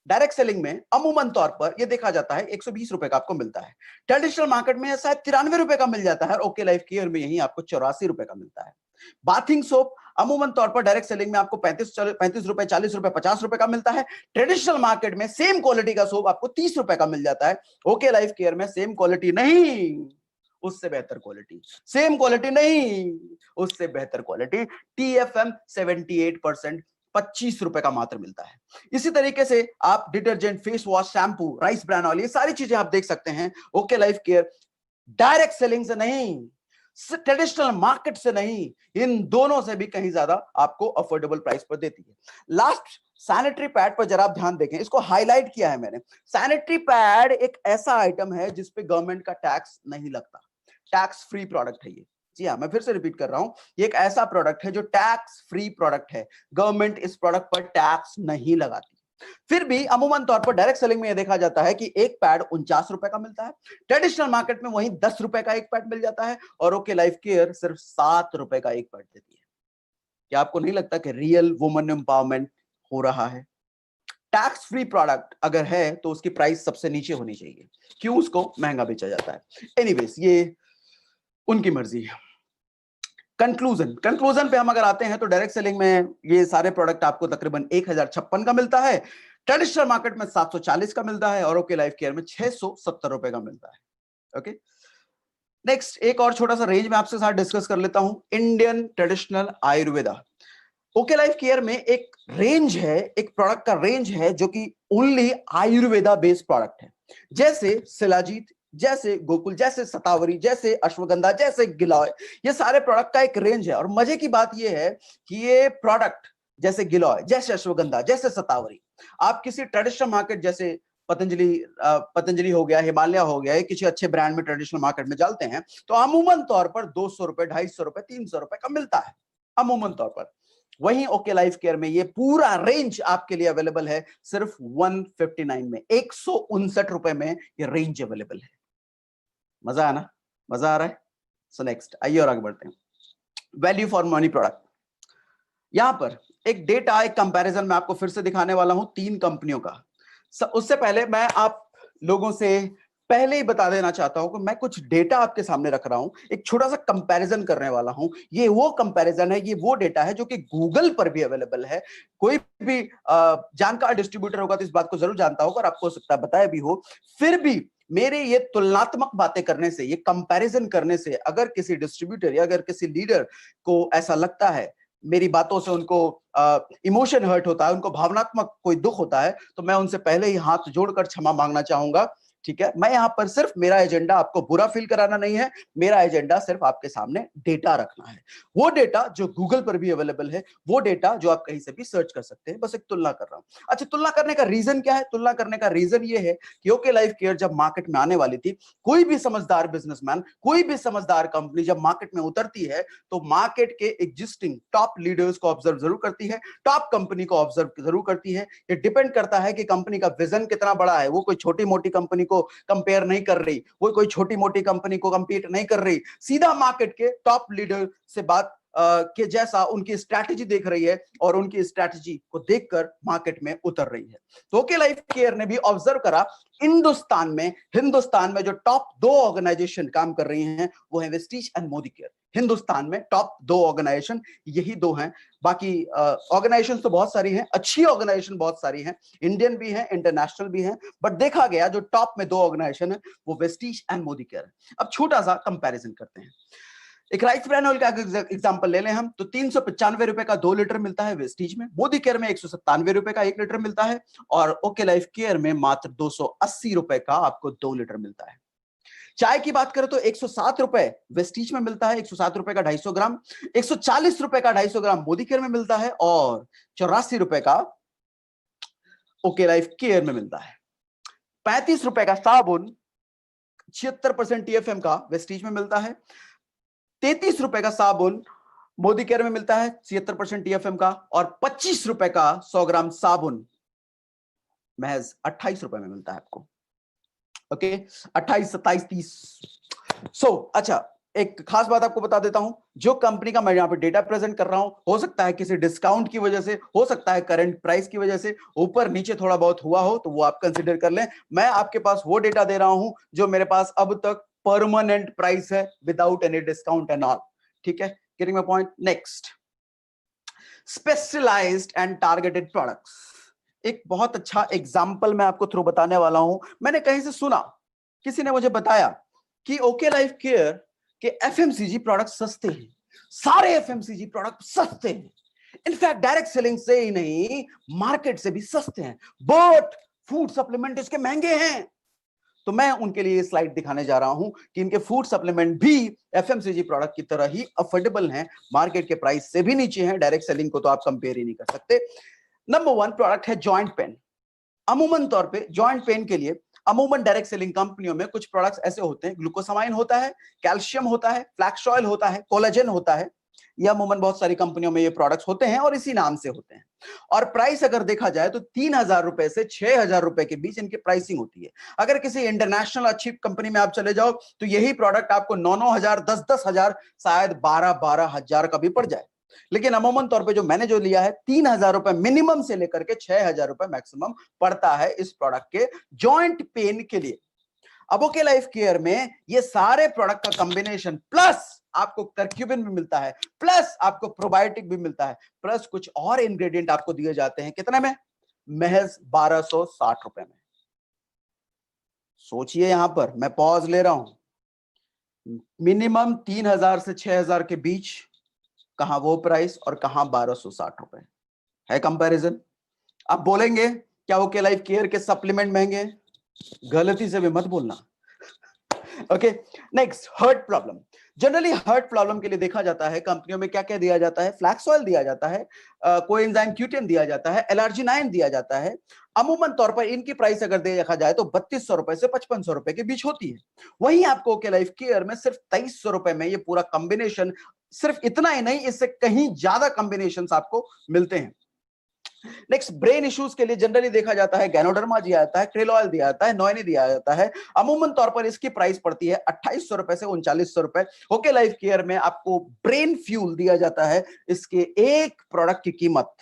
direct selling में अमूमन तौर पर यह देखा जाता है 120 रुपए का आपको मिलता है। ट्रेडिशनल मार्केट में शायद 93 रुपए का मिल जाता है, ओके लाइफ केयर में यही आपको 84 रुपए का मिलता है। बाथिंग सोप अमूमन तौर पर डायरेक्ट सेलिंग में आपको 35 रुपए, 40 रुपए, 50 रुपए का मिलता है। ट्रेडिशनल मार्केट में सेम क्वालिटी का सोप आपको 30 रुपए का मिल जाता है। ओके लाइफ केयर में सेम क्वालिटी नहीं, उससे बेहतर क्वालिटी, सेम क्वालिटी नहीं, उससे बेहतर क्वालिटी, TFM 78%, 25 रुपए का मात्र मिलता है। इसी तरीके से आप detergent, face wash, shampoo, rice bran oil, ये सारी चीजें आप देख सकते हैं okay life care direct selling से नहीं, ट्रेडिशनल मार्केट से नहीं, इन दोनों से भी कहीं ज्यादा आपको अफोर्डेबल प्राइस पर देती है। लास्ट सैनिटरी पैड पर जरा आप ध्यान देखें, इसको हाईलाइट किया है मैंने। सैनिटरी पैड एक ऐसा आइटम है जिसपे गवर्नमेंट का टैक्स नहीं लगता, टैक्स फ्री प्रोडक्ट है ये। जी हाँ, मैं फिर से रिपीट कर रहा हूं, ये एक ऐसा प्रोडक्ट है जो टैक्स फ्री प्रोडक्ट है। गवर्नमेंट इस प्रोडक्ट पर टैक्स नहीं लगाती। फिर भी अमूमन तौर पर डायरेक्ट सेलिंग में यह देखा जाता है कि एक पैड 49 रुपए का मिलता है। ट्रेडिशनल मार्केट में वहीं 10 रुपए का एक पैड मिल जाता है, और ओके लाइफ केयर सिर्फ 7 रुपए का एक पैड देती है। क्या आपको नहीं लगता कि रियल वुमन एम्पावरमेंट हो रहा है? टैक्स फ्री प्रोडक्ट अगर है तो उसकी प्राइस सबसे नीचे होनी चाहिए, क्यों उसको महंगा बेचा जाता है? एनीवेज, ये उनकी मर्जी है। कंक्लूजन पे हम अगर आते हैं तो डायरेक्ट सेलिंग में ये सारे प्रोडक्ट आपको तकरीबन 1056 का मिलता है, ट्रेडिशनल मार्केट में 740 का मिलता है, और ओके लाइफ केयर में 670 रुपए का मिलता है। ओके, नेक्स्ट एक और छोटा सा रेंज में आपके साथ डिस्कस कर लेता हूं, Indian traditional Ayurveda. Okay life care में एक रेंज है, एक प्रोडक्ट का रेंज है जो कि ओनली आयुर्वेदा बेस्ड प्रोडक्ट है, जैसे शिलाजीत, जैसे गोकुल, जैसे शतावरी, जैसे अश्वगंधा, जैसे गिलॉय। ये सारे प्रोडक्ट का एक रेंज है, और मजे की बात यह है कि ये प्रोडक्ट जैसे गिलॉय, जैसे अश्वगंधा, जैसे शतावरी, आप किसी ट्रेडिशनल मार्केट जैसे पतंजलि हो गया, हिमालय हो गया, किसी अच्छे ब्रांड में ट्रेडिशनल मार्केट में डालते हैं तो अमूमन तौर पर 200 रुपए, 250 रुपए, 300 रुपए का मिलता है अमूमन तौर पर। वहीं ओके लाइफ केयर में ये पूरा रेंज आपके लिए अवेलेबल है सिर्फ 159 में, 159 रुपए में ये रेंज अवेलेबल है। मजा आना, मजा आ रहा है? सो नेक्स्ट आइए और आगे बढ़ते हैं। वैल्यू फॉर मनी प्रोडक्ट, यहां पर एक डेटा, एक कंपैरिजन मैं आपको फिर से दिखाने वाला हूं 3 कंपनियों का। उससे पहले मैं आप लोगों से पहले ही बता देना चाहता हूं कि मैं कुछ डेटा आपके सामने रख रहा हूं, एक छोटा सा कंपैरिजन करने वाला हूं। ये वो कंपैरिजन है, ये वो डेटा है जो कि गूगल पर भी अवेलेबल है। कोई भी जानकार डिस्ट्रीब्यूटर होगा तो इस बात को जरूर जानता होगा और आपको हो सकता है बताया भी हो। फिर भी मेरे ये तुलनात्मक बातें करने से, ये कंपैरिजन करने से अगर किसी डिस्ट्रीब्यूटर या अगर किसी लीडर को ऐसा लगता है, मेरी बातों से उनको इमोशन हर्ट होता है, उनको भावनात्मक कोई दुख होता है, तो मैं उनसे पहले ही हाथ जोड़कर क्षमा मांगना चाहूंगा। ठीक है, मैं यहां पर सिर्फ, मेरा एजेंडा आपको बुरा फील कराना नहीं है, मेरा एजेंडा सिर्फ आपके सामने डेटा रखना है। वो डेटा जो गूगल पर भी अवेलेबल है, वो डेटा जो आप कहीं से भी सर्च कर सकते हैं, बस एक तुलना कर रहा हूं। अच्छा, तुलना करने का रीजन क्या है? तुलना करने का रीजन ये है कि ओके लाइफ केयर जब मार्केट में आने वाली थी, कोई भी समझदार बिजनेसमैन, कोई भी समझदार कंपनी जब मार्केट में उतरती है तो मार्केट के एग्जिस्टिंग टॉप लीडर्स को ऑब्जर्व जरूर करती है, टॉप कंपनी को ऑब्जर्व जरूर करती है। ये डिपेंड करता है कि कंपनी का विजन कितना बड़ा है। वो कोई छोटी मोटी कंपनी को कंपेयर नहीं कर रही, वो कोई छोटी मोटी कंपनी को कंपीट नहीं कर रही, सीधा मार्केट के टॉप लीडर से बात के जैसा उनकी स्ट्रैटेजी देख रही है और उनकी स्ट्रैटेजी को देखकर मार्केट में उतर रही है। तो ओके लाइफ केयर ने भी ऑब्जर्व करा, हिंदुस्तान में जो टॉप 2 ऑर्गेनाइजेशन काम कर रही हैं वो है Vestige and Modi care. Hindustan में टॉप 2 ऑर्गेनाइजेशन यही 2 हैं। बाकी ऑर्गेनाइजेशन तो बहुत सारी हैं, अच्छी ऑर्गेनाइजेशन बहुत सारी हैं, इंडियन भी हैं, इंटरनेशनल भी हैं, बट देखा गया जो टॉप में 2 ऑर्गेनाइजेशन है वो वेस्टीज एंड मोदी केयर है। अब छोटा सा कंपैरिजन करते हैं। एक राइस ब्रांड ऑयल का एग्जांपल ले लें हम, तो 395 रुपए का 2 लीटर मिलता है वेस्टीज में, मोदी केयर में 197 रुपए का 1 लीटर मिलता है, और ओके लाइफ केयर में मात्र 280 रुपए का आपको 2 लीटर मिलता है। चाय की बात करें तो 107 रुपए वेस्टीज में मिलता है, 107 रुपए का 250 ग्राम, 140 रुपए का 250 ग्राम मोदी केयर में मिलता है, और 84 रुपए का ओके लाइफ केयर में मिलता है। 35 रुपए का साबुन 76% टीएफएम का वेस्टीज में मिलता है, 33 रुपए का साबुन मोदी केयर में मिलता है 76% टीएफएम का, और 25 रुपए का 100 ग्राम साबुन महज 28 रुपए में मिलता है आपको। ओके, 28, 27, 30। अच्छा, एक खास बात आपको बता देता हूं, जो कंपनी का मैं यहां पे डेटा प्रेजेंट कर रहा हूं, हो सकता है किसी डिस्काउंट की वजह से, हो सकता है करंट प्राइस की वजह से ऊपर नीचे थोड़ा बहुत हुआ हो, तो वो आप कंसीडर कर लें। मैं आपके पास वो डेटा दे रहा हूं जो मेरे पास अब तक परमानेंट प्राइस है, without any discount and all. ठीक है, getting my point? Next, specialized and targeted products. एक बहुत अच्छा एग्जांपल मैं आपको थ्रू बताने वाला हूं। मैंने कहीं से सुना, किसी ने मुझे बताया कि ओके लाइफ केयर के एफएमसीजी प्रोडक्ट सस्ते हैं, सारे एफएमसीजी प्रोडक्ट सस्ते हैं, इनफैक्ट डायरेक्ट सेलिंग से ही नहीं मार्केट से भी सस्ते हैं, बट फूड सप्लीमेंट इसके महंगे हैं। तो मैं उनके लिए स्लाइड दिखाने जा रहा हूं कि इनके फूड सप्लीमेंट भी एफएमसीजी प्रोडक्ट की तरह ही अफोर्डेबल हैं, मार्केट के प्राइस से भी नीचे हैं, डायरेक्ट सेलिंग को तो आप कंपेयर ही नहीं कर सकते। नंबर 1 प्रोडक्ट है जॉइंट पेन। अमूमन तौर पे जॉइंट पेन के लिए अमूमन डायरेक्ट सेलिंग कंपनियों में कुछ प्रोडक्ट्स ऐसे होते हैं, ग्लूकोसामाइन होता है, कैल्शियम होता है, फ्लैक्स ऑयल होता है, कोलेजन होता है। ये अमूमन बहुत सारी कंपनियों में ये प्रोडक्ट्स होते हैं और इसी नाम से होते हैं। और प्राइस अगर देखा जाए तो 3000 रुपए से 6000 रुपए के बीच इनकी प्राइसिंग होती है। अगर किसी इंटरनेशनल अच्छी कंपनी में आप चले जाओ तो यही प्रोडक्ट आपको 9-9000, 10-10,000, शायद 12-12,000 का भी पड़ जाए। लेकिन अमूमन तौर पे जो मैंने जो लिया है 3000 रुपए मिनिमम से लेकर के 6000 रुपए मैक्सिमम पड़ता है इस प्रोडक्ट के जॉइंट पेन के लिए। अब ओके लाइफ केयर में ये सारे प्रोडक्ट का कॉम्बिनेशन, प्लस आपको कर्क्यूबिन भी मिलता है, प्लस आपको प्रोबायोटिक भी मिलता है, प्लस कुछ और इंग्रेडिएंट आपको दिए जाते हैं। कितने में? महज 1260 रुपए में। सोचिए, यहां पर मैं पॉज ले रहा हूं, मिनिमम 3000 से 6000 के बीच, कहां वो प्राइस और कहां 1260 रुपए है कंपैरिजन। आप बोलेंगे क्या ओके लाइफ केयर के सप्लीमेंट महंगे हैं? गलती से भी मत बोलना। Okay, next, heart problem. Generally heart problem के लिए देखा जाता है कंपनियों में क्या क्या दिया जाता है, फ्लैक्स ऑयल दिया जाता है, कोएंजाइम Q10 दिया जाता है, एलर्जिनाइन दिया जाता है। अमूमन तौर पर इनकी प्राइस अगर देखा जाए तो 3200 रुपए से 5500 रुपए के बीच होती है। वहीं आपको ओके लाइफ केयर में सिर्फ 2300 रुपए में ये पूरा कॉम्बिनेशन, सिर्फ इतना ही नहीं, इससे कहीं ज्यादा कॉम्बिनेशंस आपको मिलते हैं। नेक्स्ट, ब्रेन इश्यूज के लिए जनरली देखा जाता है गैनोडर्मा दिया जाता है, क्रेलॉयल दिया जाता है, नोएनी दिया जाता है। अमूमन तौर पर इसकी प्राइस पड़ती है 2800 रुपए से 3900 रुपए। ओके लाइफ केयर में आपको ब्रेन फ्यूल दिया जाता है, इसके एक प्रोडक्ट की कीमत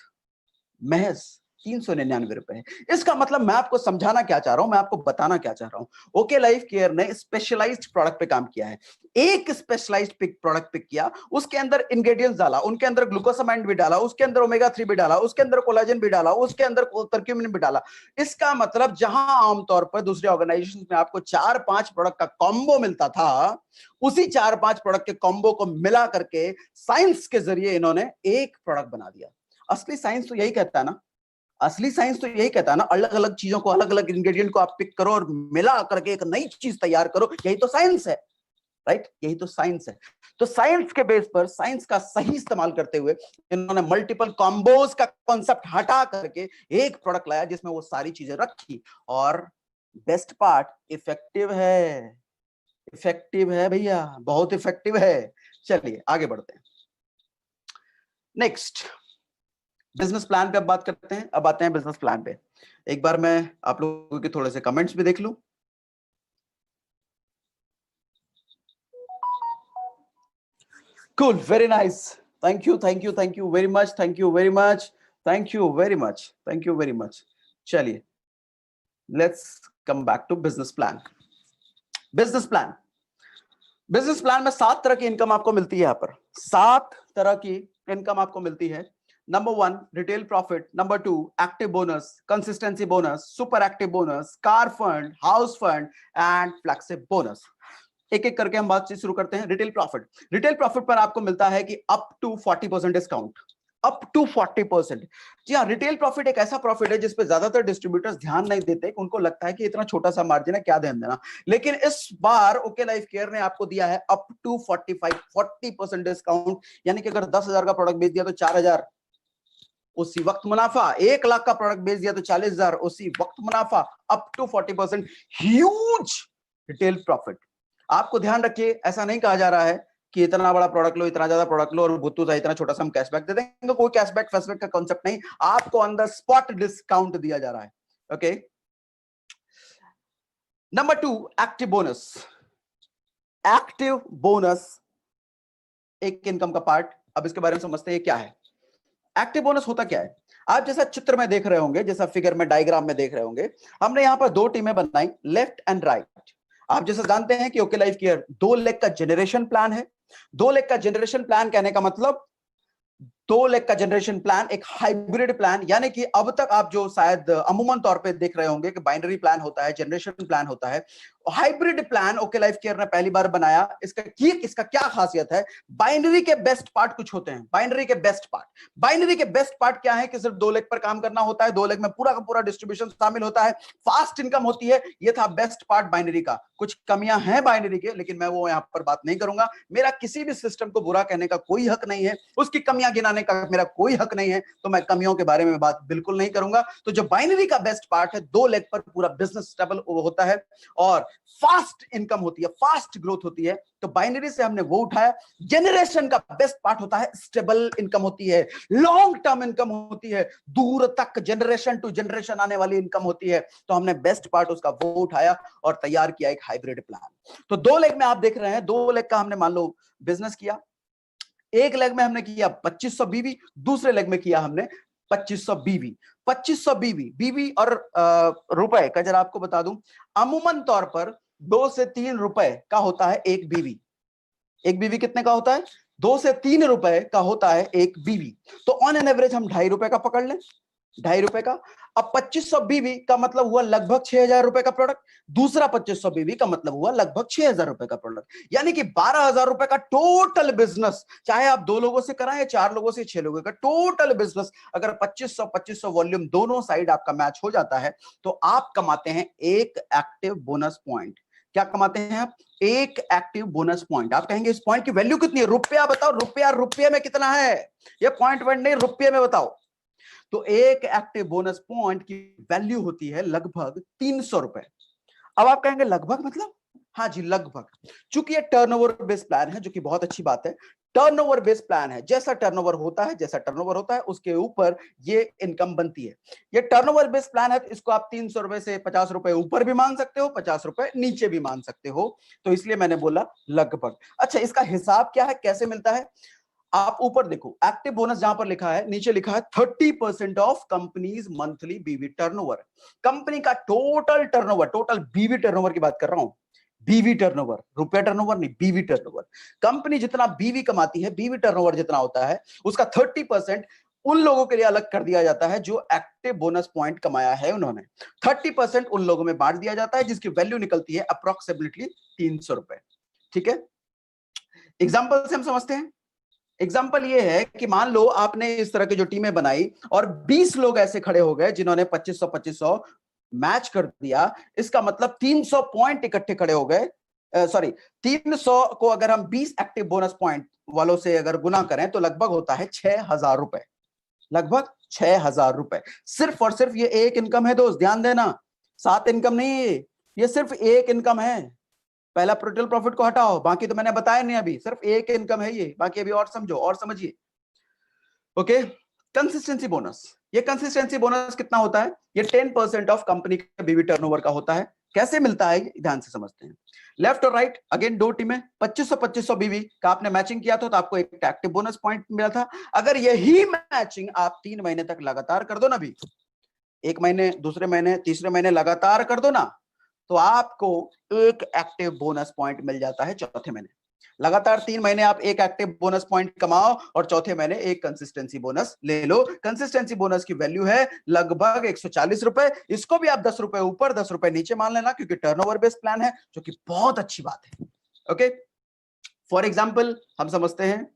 महज 399 रुपए है। इसका मतलब मैं आपको समझाना क्या चाह रहा हूं, मैं आपको बताना क्या चाह रहा हूं, ओके लाइफ केयर ने स्पेशलाइज्ड प्रोडक्ट पे काम किया है। एक स्पेशलाइज्ड प्रोडक्ट पिक किया, उसके अंदर इंग्रेडिएंट्स डाला, उनके अंदर ग्लूकोसामाइड भी डाला, उसके अंदर ओमेगा 3 भी डाला, उसके अंदर कोलाजन भी डाला, उसके अंदर कर्क्यूमिन भी डाला। इसका मतलब जहां आमतौर पर दूसरे ऑर्गेनाइजेशन में आपको 4-5 प्रोडक्ट का कॉम्बो मिलता था, उसी 4-5 प्रोडक्ट के कॉम्बो को मिला करके साइंस के जरिए इन्होंने एक प्रोडक्ट बना दिया। असली साइंस तो यही कहता है ना, असली साइंस तो यही कहता है ना, अलग अलग चीजों को, अलग अलग इंग्रेडिएंट को आप पिक करो और मिला करके एक नई चीज तैयार करो, यही तो साइंस है, राइट? यही तो साइंस है। तो साइंस के बेस पर, साइंस का सही इस्तेमाल करते हुए इन्होंने मल्टीपल कॉम्बोज का कॉन्सेप्ट हटा करके एक प्रोडक्ट लाया जिसमें वो सारी चीजें रखी। और बेस्ट पार्ट, इफेक्टिव है, इफेक्टिव है भैया, बहुत इफेक्टिव है। चलिए आगे बढ़ते हैं। नेक्स्ट, बिजनेस प्लान पे अब बात करते हैं। अब आते हैं बिजनेस प्लान पे। एक बार मैं आप लोगों के थोड़े से कमेंट्स भी देख लूं। Cool, very nice. Thank you, thank you, thank you very much, thank you very much, thank you very much, thank you very much. चलिए, let's come back to business plan. Business plan, business plan में 7 तरह की income आपको मिलती है। यहां पर 7 तरह की इनकम आपको मिलती है। Number 1 retail profit, number 2 active bonus, consistency bonus, super active bonus, car fund, house fund and flagship bonus. एक एक करके हम बातचीत शुरू करते हैं। रिटेल प्रॉफिट, रिटेल प्रॉफिट पर आपको मिलता है कि up to 40% discount, up to 40%। जी हाँ, रिटेल प्रॉफिट एक ऐसा प्रॉफिट है जिसपे ज्यादातर डिस्ट्रीब्यूटर्स ध्यान नहीं देते, उनको लगता है कि इतना छोटा सा मार्जिन है, क्या ध्यान देना। लेकिन इस बार ओके लाइफ केयर ने आपको दिया है अप टू 40% डिस्काउंट, यानी कि अगर 10,000 का प्रोडक्ट बेच दिया तो 4,000 उसी वक्त मुनाफा, 1 लाख का प्रोडक्ट बेच दिया तो 40,000 उसी वक्त मुनाफा, up to 40%। Huge retail profit. आपको ध्यान रखिए, ऐसा नहीं कहा जा रहा है कि इतना बड़ा प्रोडक्ट लो, इतना ज्यादा प्रोडक्ट लो और बुत्तू सा इतना छोटा सा हम कैशबैक दे देंगे। कोई कैशबैक फैशबैक का कॉन्सेप्ट नहीं, आपको अंदर स्पॉट डिस्काउंट दिया जा रहा है। Okay, number 2 active bonus. Active bonus एक इनकम का पार्ट। अब इसके बारे में समझते हैं क्या है एक्टिव बोनस, होता क्या है। आप जैसा चित्र में देख रहे होंगे, जैसा फिगर में, डायग्राम में देख रहे होंगे, हमने यहां पर 2 टीमें बनाई, लेफ्ट एंड राइट। आप जैसा जानते हैं कि ओके लाइफ केयर 2 लेग का जनरेशन प्लान है। 2 लेग का जनरेशन प्लान कहने का मतलब 2 लेग का जनरेशन प्लान एक हाइब्रिड प्लान, यानी कि अब तक आप जो शायद अमूमन तौर पे देख रहे होंगे कि बाइनरी प्लान होता है, जनरेशन प्लान होता है, hybrid plan okay life care ने पहली बार बनाया। इसका क्या खासियत है, बाइनरी के बेस्ट पार्ट कुछ होते हैं। बाइनरी के बेस्ट पार्ट, बाइनरी के बेस्ट पार्ट क्या है कि सिर्फ 2 लेग पर काम करना होता है, 2 लेग में पूरा का पूरा डिस्ट्रीब्यूशन शामिल होता है, फास्ट इनकम होती है। ये था बेस्ट पार्ट बाइनरी का। कुछ कमियां हैं बाइनरी के, लेकिन मैं वो यहां पर बात नहीं करूंगा। मेरा किसी भी सिस्टम को बुरा कहने का कोई हक नहीं है, उसकी कमियां गिनाने का मेरा कोई हक नहीं है, तो मैं कमियों के बारे में बात बिल्कुल नहीं करूंगा। तो जो बाइनरी का बेस्ट पार्ट है, 2 लेग पर पूरा बिजनेस स्टेबल होता है और फास्ट इनकम होती है, फास्ट ग्रोथ होती है, तो बाइनरी से हमने वो उठाया। जनरेशन का बेस्ट पार्ट होता है स्टेबल इनकम होती है, लॉन्ग टर्म इनकम होती है, दूर तक जनरेशन टू जनरेशन आने वाली इनकम होती है। तो हमने बेस्ट पार्ट उसका वो उठाया और तैयार किया एक हाइब्रिड प्लान। तो 2 लेग में आप देख रहे हैं, 2 लेग का हमने मान लो बिजनेस किया। एक लेग में हमने किया 2500 बीवी, दूसरे लेग में किया हमने 2500 बीवी। 2500 बीवी, बीवी और रुपए का जरा आपको बता दूं, अमूमन तौर पर 2 से 3 रुपए का होता है एक बीवी। एक बीवी कितने का होता है, 2 से 3 रुपए का होता है एक बीवी। तो ऑन एन एवरेज हम 2.5 रुपए का पकड़ लें, 2.5 रुपए का। अब 2500 बीवी का मतलब हुआ लगभग 6,000 रुपए का प्रोडक्ट, दूसरा 2500 बीवी का मतलब हुआ लगभग 6,000 रुपए का प्रोडक्ट, यानी कि 12,000 रुपए का टोटल बिजनेस। चाहे आप 2 लोगों से कराएं, 4 लोगों से, 6 लोगों का टोटल बिजनेस, अगर 2500 वॉल्यूम दोनों साइड आपका मैच हो जाता है, तो आप कमाते हैं एक एक्टिव बोनस पॉइंट। क्या कमाते हैं आप? एक एक्टिव बोनस पॉइंट। आप कहेंगे इस पॉइंट की वैल्यू कितनी है? रुपया बताओ, रुपया, रुपये में कितना है? ये पॉइंट नहीं, रुपये में बताओ। तो एक एक्टिव बोनस पॉइंट की वैल्यू होती है लगभग 300 रुपए। अब आप कहेंगे लगभग मतलब? हाँ जी, लगभग। चूंकि ये टर्नओवर बेस्ड प्लान है, जो कि बहुत अच्छी बात है। टर्नओवर बेस्ड प्लान है, जैसा टर्नओवर होता है उसके ऊपर ये इनकम बनती है। ये टर्नओवर बेस्ड प्लान है, तो इसको आप 300 रुपए से 50 रुपए ऊपर भी मान सकते हो, 50 रुपए नीचे भी मान सकते हो। तो इसलिए मैंने बोला लगभग। अच्छा, इसका हिसाब क्या है, कैसे मिलता है? आप ऊपर देखो, एक्टिव बोनस जहां पर लिखा है, नीचे लिखा है 30% ऑफ कंपनीज मंथली बीवी टर्नओवर। कंपनी का टोटल टर्नओवर, टोटल बीवी टर्नओवर की बात कर रहा हूं। बीवी टर्नओवर, रुपया टर्नओवर नहीं, बीवी टर्नओवर। कंपनी जितना बीवी कमाती है, बीवी टर्नओवर जितना होता है, उसका 30% उन लोगों के लिए अलग कर दिया जाता है जो एक्टिव बोनस पॉइंट कमाया है उन्होंने। 30% उन लोगों में बांट दिया जाता है, जिसकी वैल्यू निकलती है अप्रोक्सीमेटली 300 रुपए। ठीक है, एग्जाम्पल से हम समझते हैं। एग्जाम्पल ये है कि मान लो आपने इस तरह की जो टीमें बनाई और 20 लोग ऐसे खड़े हो गए जिन्होंने 2500 मैच कर दिया। इसका मतलब 300 पॉइंट इकट्ठे खड़े हो गए। सॉरी, 300 को अगर हम 20 एक्टिव बोनस पॉइंट वालों से अगर गुना करें तो लगभग होता है 6000 रुपए। लगभग 6000 रुपए। सिर्फ और सिर्फ ये एक इनकम है दोस्त, ध्यान देना। 7 इनकम नहीं है ये सिर्फ एक इनकम है। पहला टोटल प्रॉफिट को हटाओ, बाकी तो मैंने बताया नहीं, अभी सिर्फ एक इनकम है ये, बाकी अभी और समझो और समझिए। Okay, consistency bonus. ये कंसिस्टेंसी बोनस कितना होता है? ये 10% ऑफ कंपनी के बीवी टर्नओवर का होता है। कैसे मिलता है, ध्यान से समझते हैं। लेफ्ट और राइट, अगेन दो टीमें, 2500 बीवी का आपने मैचिंग किया था, तो आपको एक एक्टिव बोनस पॉइंट मिला था। अगर यही मैचिंग आप 3 महीने तक लगातार कर दो ना, भी 1 महीने, दूसरे महीने, तीसरे महीने लगातार कर दो ना, तो आपको एक एक्टिव बोनस पॉइंट मिल जाता है चौथे महीने। लगातार 3 महीने आप एक एक्टिव बोनस पॉइंट कमाओ और चौथे महीने एक कंसिस्टेंसी बोनस ले लो। कंसिस्टेंसी बोनस की वैल्यू है लगभग 140 रुपए। इसको भी आप 10 रुपए ऊपर 10 रुपए नीचे मान लेना, क्योंकि टर्नओवर बेस्ड प्लान है, जो कि बहुत अच्छी बात है। ओके, फॉर एग्जाम्पल हम समझते हैं,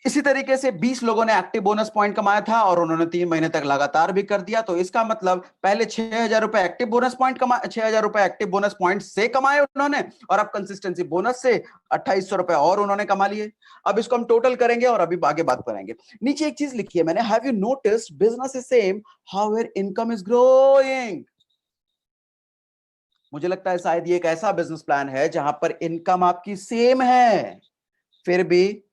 इसी तरीके से 20 लोगों ने एक्टिव बोनस पॉइंट कमाया था और उन्होंने 3 महीने तक लगातार भी कर दिया। तो इसका मतलब पहले 6000 रुपए एक्टिव बोनस पॉइंट 6000 रुपए एक्टिव बोनस पॉइंट से कमाए उन्होंने, और अब कंसिस्टेंसी बोनस से 2800 रुपए और उन्होंने कमा लिए। अब इसको हम टोटल करेंगे और अभी आगे बात करेंगे। नीचे एक चीज लिखी है मैंने, have you noticed business is same however income is growing. मुझे लगता है शायद ये एक ऐसा बिजनेस प्लान है जहां पर इनकम आपकी सेम है, फिर भी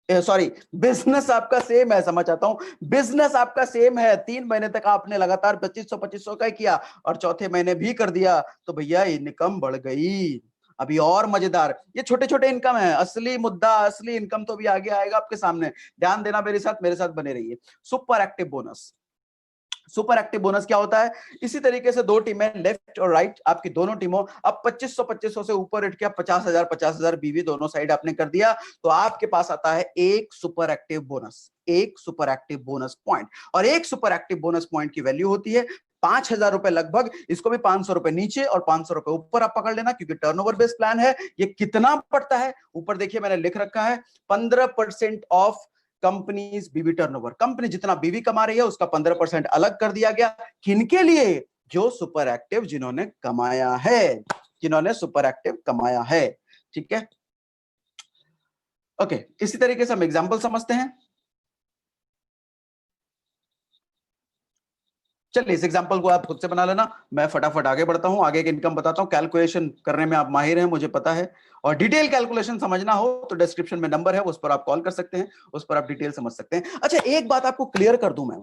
सॉरी, बिजनेस आपका सेम है, समझ आता हूं, बिजनेस आपका सेम है। 3 महीने तक आपने लगातार 2500 का किया और चौथे महीने भी कर दिया, तो भैया इनकम बढ़ गई। अभी और मजेदार, ये छोटे छोटे इनकम है, असली मुद्दा, असली इनकम तो भी आगे आएगा आपके सामने। ध्यान देना, मेरे साथ बने रहिए। Super active bonus. Super active bonus क्या होता है? इसी तरीके से दो टीमें, लेफ्ट और राइट, आपकी दोनों टीमों, अब 2500 से ऊपर उठ के 50,000 बीवी दोनों साइड आपने कर दिया, तो आपके पास आता है एक सुपर एक्टिव बोनस, एक सुपर एक्टिव बोनस पॉइंट। और एक सुपर एक्टिव बोनस पॉइंट की वैल्यू होती है 5000 रुपए लगभग। इसको भी 500 रुपए नीचे और 500 रुपए ऊपर आप पकड़ लेना, क्योंकि टर्नओवर बेस्ड प्लान है। ये कितना पड़ता है ऊपर देखिए, मैंने लिख रखा है 15% ऑफ कंपनीज बीवी टर्नओवर। कंपनी जितना बीवी कमा रही है उसका 15% अलग कर दिया गया। किनके लिए? जो सुपर एक्टिव, जिन्होंने कमाया है, जिन्होंने सुपर एक्टिव कमाया है। ठीक है, ओके, इसी तरीके से हम एग्जांपल समझते हैं। चलिए, इस एग्जांपल को आप खुद से बना लेना, मैं फटाफट आगे बढ़ता हूं, आगे की इनकम बताता हूं। कैलकुलेशन करने में आप माहिर हैं, मुझे पता है, और डिटेल कैलकुलेशन समझना हो तो डिस्क्रिप्शन में नंबर है, उस पर आप कॉल कर सकते हैं, उस पर आप डिटेल समझ सकते हैं। अच्छा, एक बात आपको क्लियर कर दूं मैं,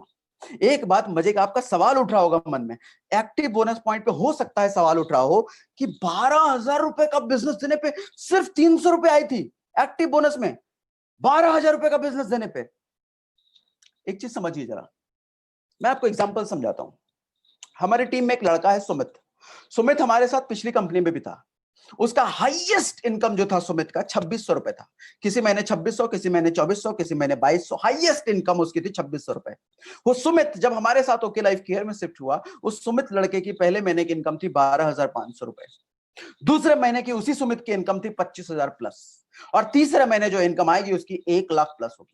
एक बात मजे का, आपका सवाल उठ रहा होगा मन में, एक्टिव बोनस पॉइंट पे हो सकता है सवाल उठ रहा हो कि 12,000 रुपए का बिजनेस देने पे सिर्फ 300 रुपए आई थी एक्टिव बोनस में, 12,000 रुपए का बिजनेस देने पे। एक चीज समझिए जरा, मैं आपको एग्जांपल समझाता हूं। हमारी टीम में एक लड़का है सुमित। सुमित हमारे साथ पिछली कंपनी में भी था। उसका हाईएस्ट इनकम जो था सुमित का 2600 रुपए था। किसी महीने 2600, किसी महीने 2400, किसी महीने 2200, हाईएस्ट इनकम उसकी थी 2600 रुपए। वो सुमित जब हमारे साथ ओके लाइफ केयर में शिफ्ट हुआ, उस सुमित लड़के की पहले महीने की इनकम थी 12,500 रुपए। दूसरे महीने की उसी सुमित की इनकम थी 25,000 प्लस, और तीसरे महीने जो इनकम आएगी उसकी 1 लाख प्लस होगी।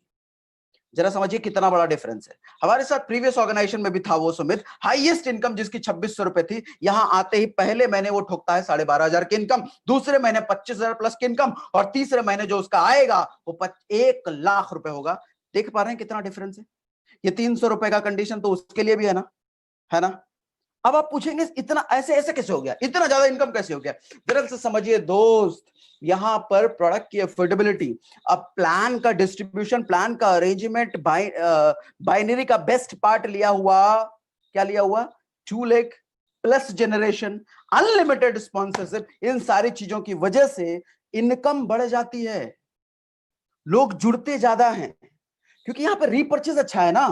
जरा समझिए कितना बड़ा डिफरेंस है। हमारे साथ प्रीवियस ऑर्गेनाइजेशन में भी था वो सुमित, हाईएस्ट इनकम जिसकी 2600 रुपए थी, यहां आते ही पहले महीने वो ठोकता है 12,500 की इनकम, दूसरे महीने 25,000 प्लस की इनकम, और तीसरे महीने जो उसका आएगा वो 1,00,000 रुपए होगा। देख पा रहे हैं कितना डिफरेंस है? ये 300 रुपए का कंडीशन तो उसके लिए भी है ना, है ना? अब आप पूछेंगे इतना ऐसे ऐसे कैसे हो गया, इतना ज्यादा इनकम कैसे हो गया? जरा से समझिए दोस्त, यहां पर प्रोडक्ट की अफोर्डेबिलिटी, अब प्लान का डिस्ट्रीब्यूशन, प्लान का अरेंजमेंट, बाइनरी का बेस्ट पार्ट लिया हुआ, क्या लिया हुआ? 2 lakh plus generation, unlimited sponsorship, इन सारी चीजों की वजह से इनकम बढ़ जाती है, लोग जुड़ते ज्यादा हैं, क्योंकि यहां पर रीपर्चेज अच्छा है ना।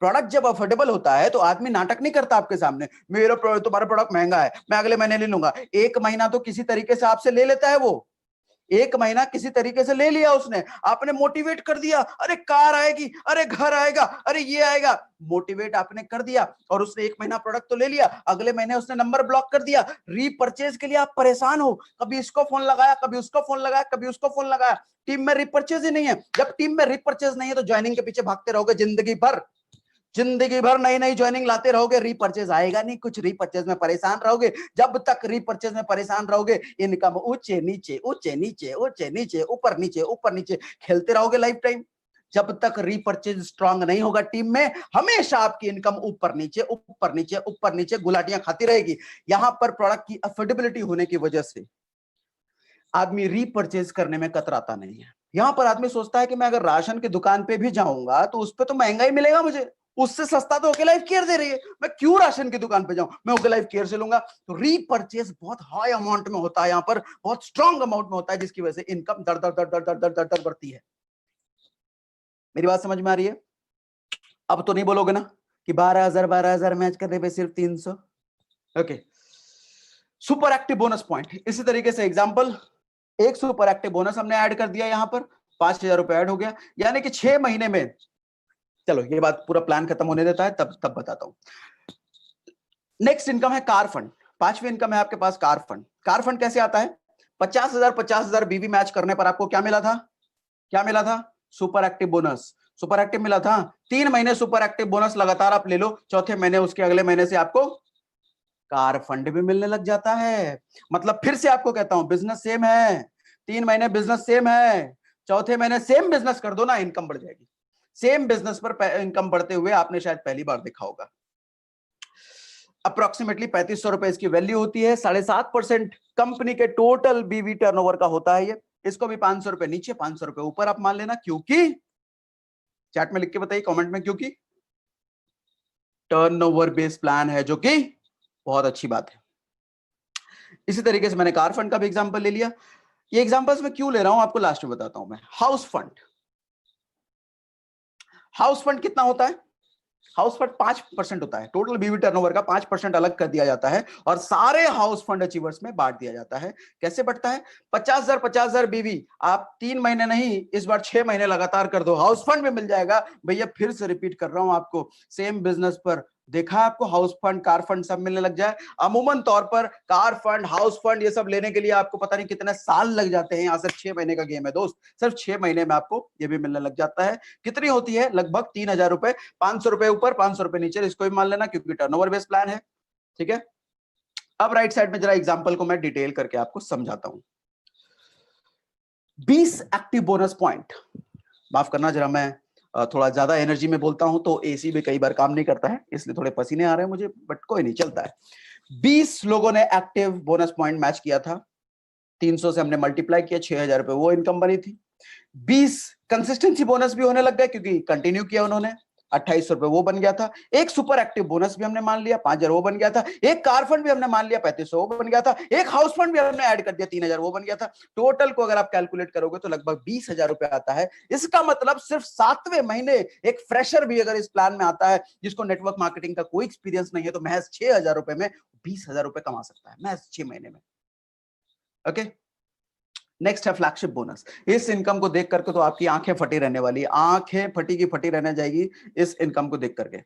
प्रोडक्ट जब अफोर्डेबल होता है तो आदमी नाटक नहीं करता आपके सामने, मेरा तुम्हारा प्रोडक्ट महंगा है, मैं अगले महीने ले लूंगा। एक महीना तो किसी तरीके से आपसे ले लेता है वो, एक महीना किसी तरीके से ले लिया उसने, आपने मोटिवेट कर दिया, अरे कार आएगी, अरे घर आएगा, अरे ये आएगा, मोटिवेट आपने कर दिया, और उसने एक महीना प्रोडक्ट तो ले लिया, अगले महीने उसने नंबर ब्लॉक कर दिया। रीपर्चेज के लिए आप परेशान हो, कभी इसको फोन लगाया, कभी उसको फोन लगाया, कभी उसको फोन लगाया, टीम में रीपर्चेज ही नहीं है। जब टीम में रीपर्चेज नहीं है तो ज्वाइनिंग के पीछे भागते रहोगे जिंदगी भर, जिंदगी भर नई नई ज्वाइनिंग लाते रहोगे, रीपर्चेज आएगा नहीं कुछ, रीपर्चेज में परेशान रहोगे। जब तक रीपर्चेज में परेशान रहोगे, इनकम ऊंचे नीचे ऊंचे नीचे ऊंचे नीचे ऊपर नीचे खेलते रहोगे लाइफ टाइम। जब तक रीपर्चेज स्ट्रांग नहीं होगा टीम में, हमेशा आपकी इनकम ऊपर नीचे ऊपर नीचे ऊपर नीचे गुलाटियां खाती रहेगी। यहां पर प्रोडक्ट की अफोर्डेबिलिटी होने की वजह से आदमी रीपर्चेज करने में कतराता नहीं है। यहां पर आदमी सोचता है कि मैं अगर राशन की दुकान पे भी जाऊंगा तो उस पर तो महंगा ही मिलेगा मुझे, उससे सस्ता तो ओके लाइफ केयर दे रही है, मैं क्यों राशन की दुकान पे जाऊं, मैं ओके लाइफ केयर से लूंगा। तो रीपर्चेज बहुत हाई अमाउंट में होता है, यहां पर बहुत स्ट्रांग अमाउंट में होता है, जिसकी वजह से इनकम दर दर दर दर दर दर दर दर बढ़ती है। मेरी बात समझ में आ रही है? अब तो नहीं बोलोगे ना कि 12,000 मैच करने पे सिर्फ 300। Okay, super active bonus point, इसी तरीके से एग्जांपल, एक सुपर एक्टिव बोनस हमने ऐड कर दिया, यहां पर 5,000 रुपए ऐड हो गया, यानी कि 6 महीने में, चलो ये बात पूरा प्लान खत्म होने देता है तब बताता हूं। नेक्स्ट इनकम है कार फंड, पांचवी इनकम है आपके पास कार फंड। कार फंड कैसे आता है? 50,000 बीवी मैच करने पर आपको क्या मिला था? क्या मिला था? Super active bonus, super active मिला था। 3 महीने सुपर एक्टिव बोनस लगातार आप ले लो, चौथे महीने उसके अगले महीने से आपको कार फंड भी मिलने लग जाता है। मतलब फिर से आपको कहता हूं, बिजनेस सेम है, 3 महीने बिजनेस सेम है, चौथे महीने सेम बिजनेस कर दो ना, इनकम बढ़ जाएगी। सेम बिजनेस पर इनकम बढ़ते हुए आपने शायद पहली बार देखा होगा। अप्रोक्सीमेटली 3,500 रुपए इसकी वैल्यू होती है, 7.5% कंपनी के टोटल बीवी टर्नओवर का होता है ये। इसको भी 500 रुपए नीचे 500 रुपए ऊपर आप मान लेना, क्योंकि चैट में लिख के बताइए कमेंट में, क्योंकि टर्नओवर बेस्ड प्लान है, जो कि बहुत अच्छी बात है। इसी तरीके से मैंने कार फंड का भी एग्जांपल ले लिया। ये एग्जांपल्स मैं क्यों ले रहा हूं आपको लास्ट में बताता हूं मैं। हाउस फंड, हाउस फंड कितना होता है? हाउस फंड 5% होता है, टोटल बीवी टर्नओवर का 5% अलग कर दिया जाता है और सारे हाउस फंड अचीवर्स में बांट दिया जाता है। कैसे बढ़ता है? 50,000 बीवी आप 3 महीने नहीं, इस बार 6 महीने लगातार कर दो, हाउस फंड में मिल जाएगा। भैया फिर से रिपीट कर रहा हूं आपको, सेम बिजनेस पर देखा आपको हाउस फंड कार फंड सब मिलने लग जाए। अमूमन तौर पर कार फंड हाउस फंड ये सब लेने के लिए आपको पता नहीं कितने साल लग जाते हैं, यहाँ सिर्फ 6 महीने का गेम है दोस्त, सिर्फ 6 महीने में आपको ये भी मिलने लग जाता है। कितनी होती है? लगभग 3,000 रुपए, 500 रुपए ऊपर 500 रुपए नीचे, इसको भी मान लेना क्योंकि टर्नओवर बेस्ड प्लान है। ठीक है, अब राइट साइड में जरा एग्जांपल को मैं डिटेल करके आपको समझाता हूं। 20 एक्टिव बोनस पॉइंट, माफ करना जरा मैं थोड़ा ज्यादा एनर्जी में बोलता हूं तो एसी भी कई बार काम नहीं करता है, इसलिए थोड़े पसीने आ रहे हैं मुझे, बट कोई नहीं, चलता है। 20 लोगों ने एक्टिव बोनस पॉइंट मैच किया था, 300 से हमने मल्टीप्लाई किया, 6,000 रुपए वो इनकम बनी थी। 20 कंसिस्टेंसी बोनस भी होने लग गए क्योंकि कंटिन्यू किया उन्होंने, 2,800 रुपए वो बन गया था। एक सुपर एक्टिव बोनस भी हमने मान लिया, 5,000 वो बन गया था। एक कार फंड भी हमने मान लिया, 3,500 वो बन गया था। एक हाउस फंड भी हमने ऐड कर दिया, 3,000 वो बन गया था। टोटल को अगर आप कैलकुलेट करोगे तो लगभग 20,000 रुपए आता है। इसका मतलब सिर्फ 7वें महीने एक फ्रेशर भी अगर इस प्लान में आता है, जिसको नेटवर्क मार्केटिंग का कोई एक्सपीरियंस नहीं है, तो महज 6,000 रुपए में 20,000 रुपए कमा सकता है, महज 6 महीने में। ओके, नेक्स्ट है फ्लैगशिप बोनस। इस इनकम को देख करके तो आपकी आंखें फटी रहने वाली, आंखें फटी की फटी रहने जाएगी इस इनकम को देख करके।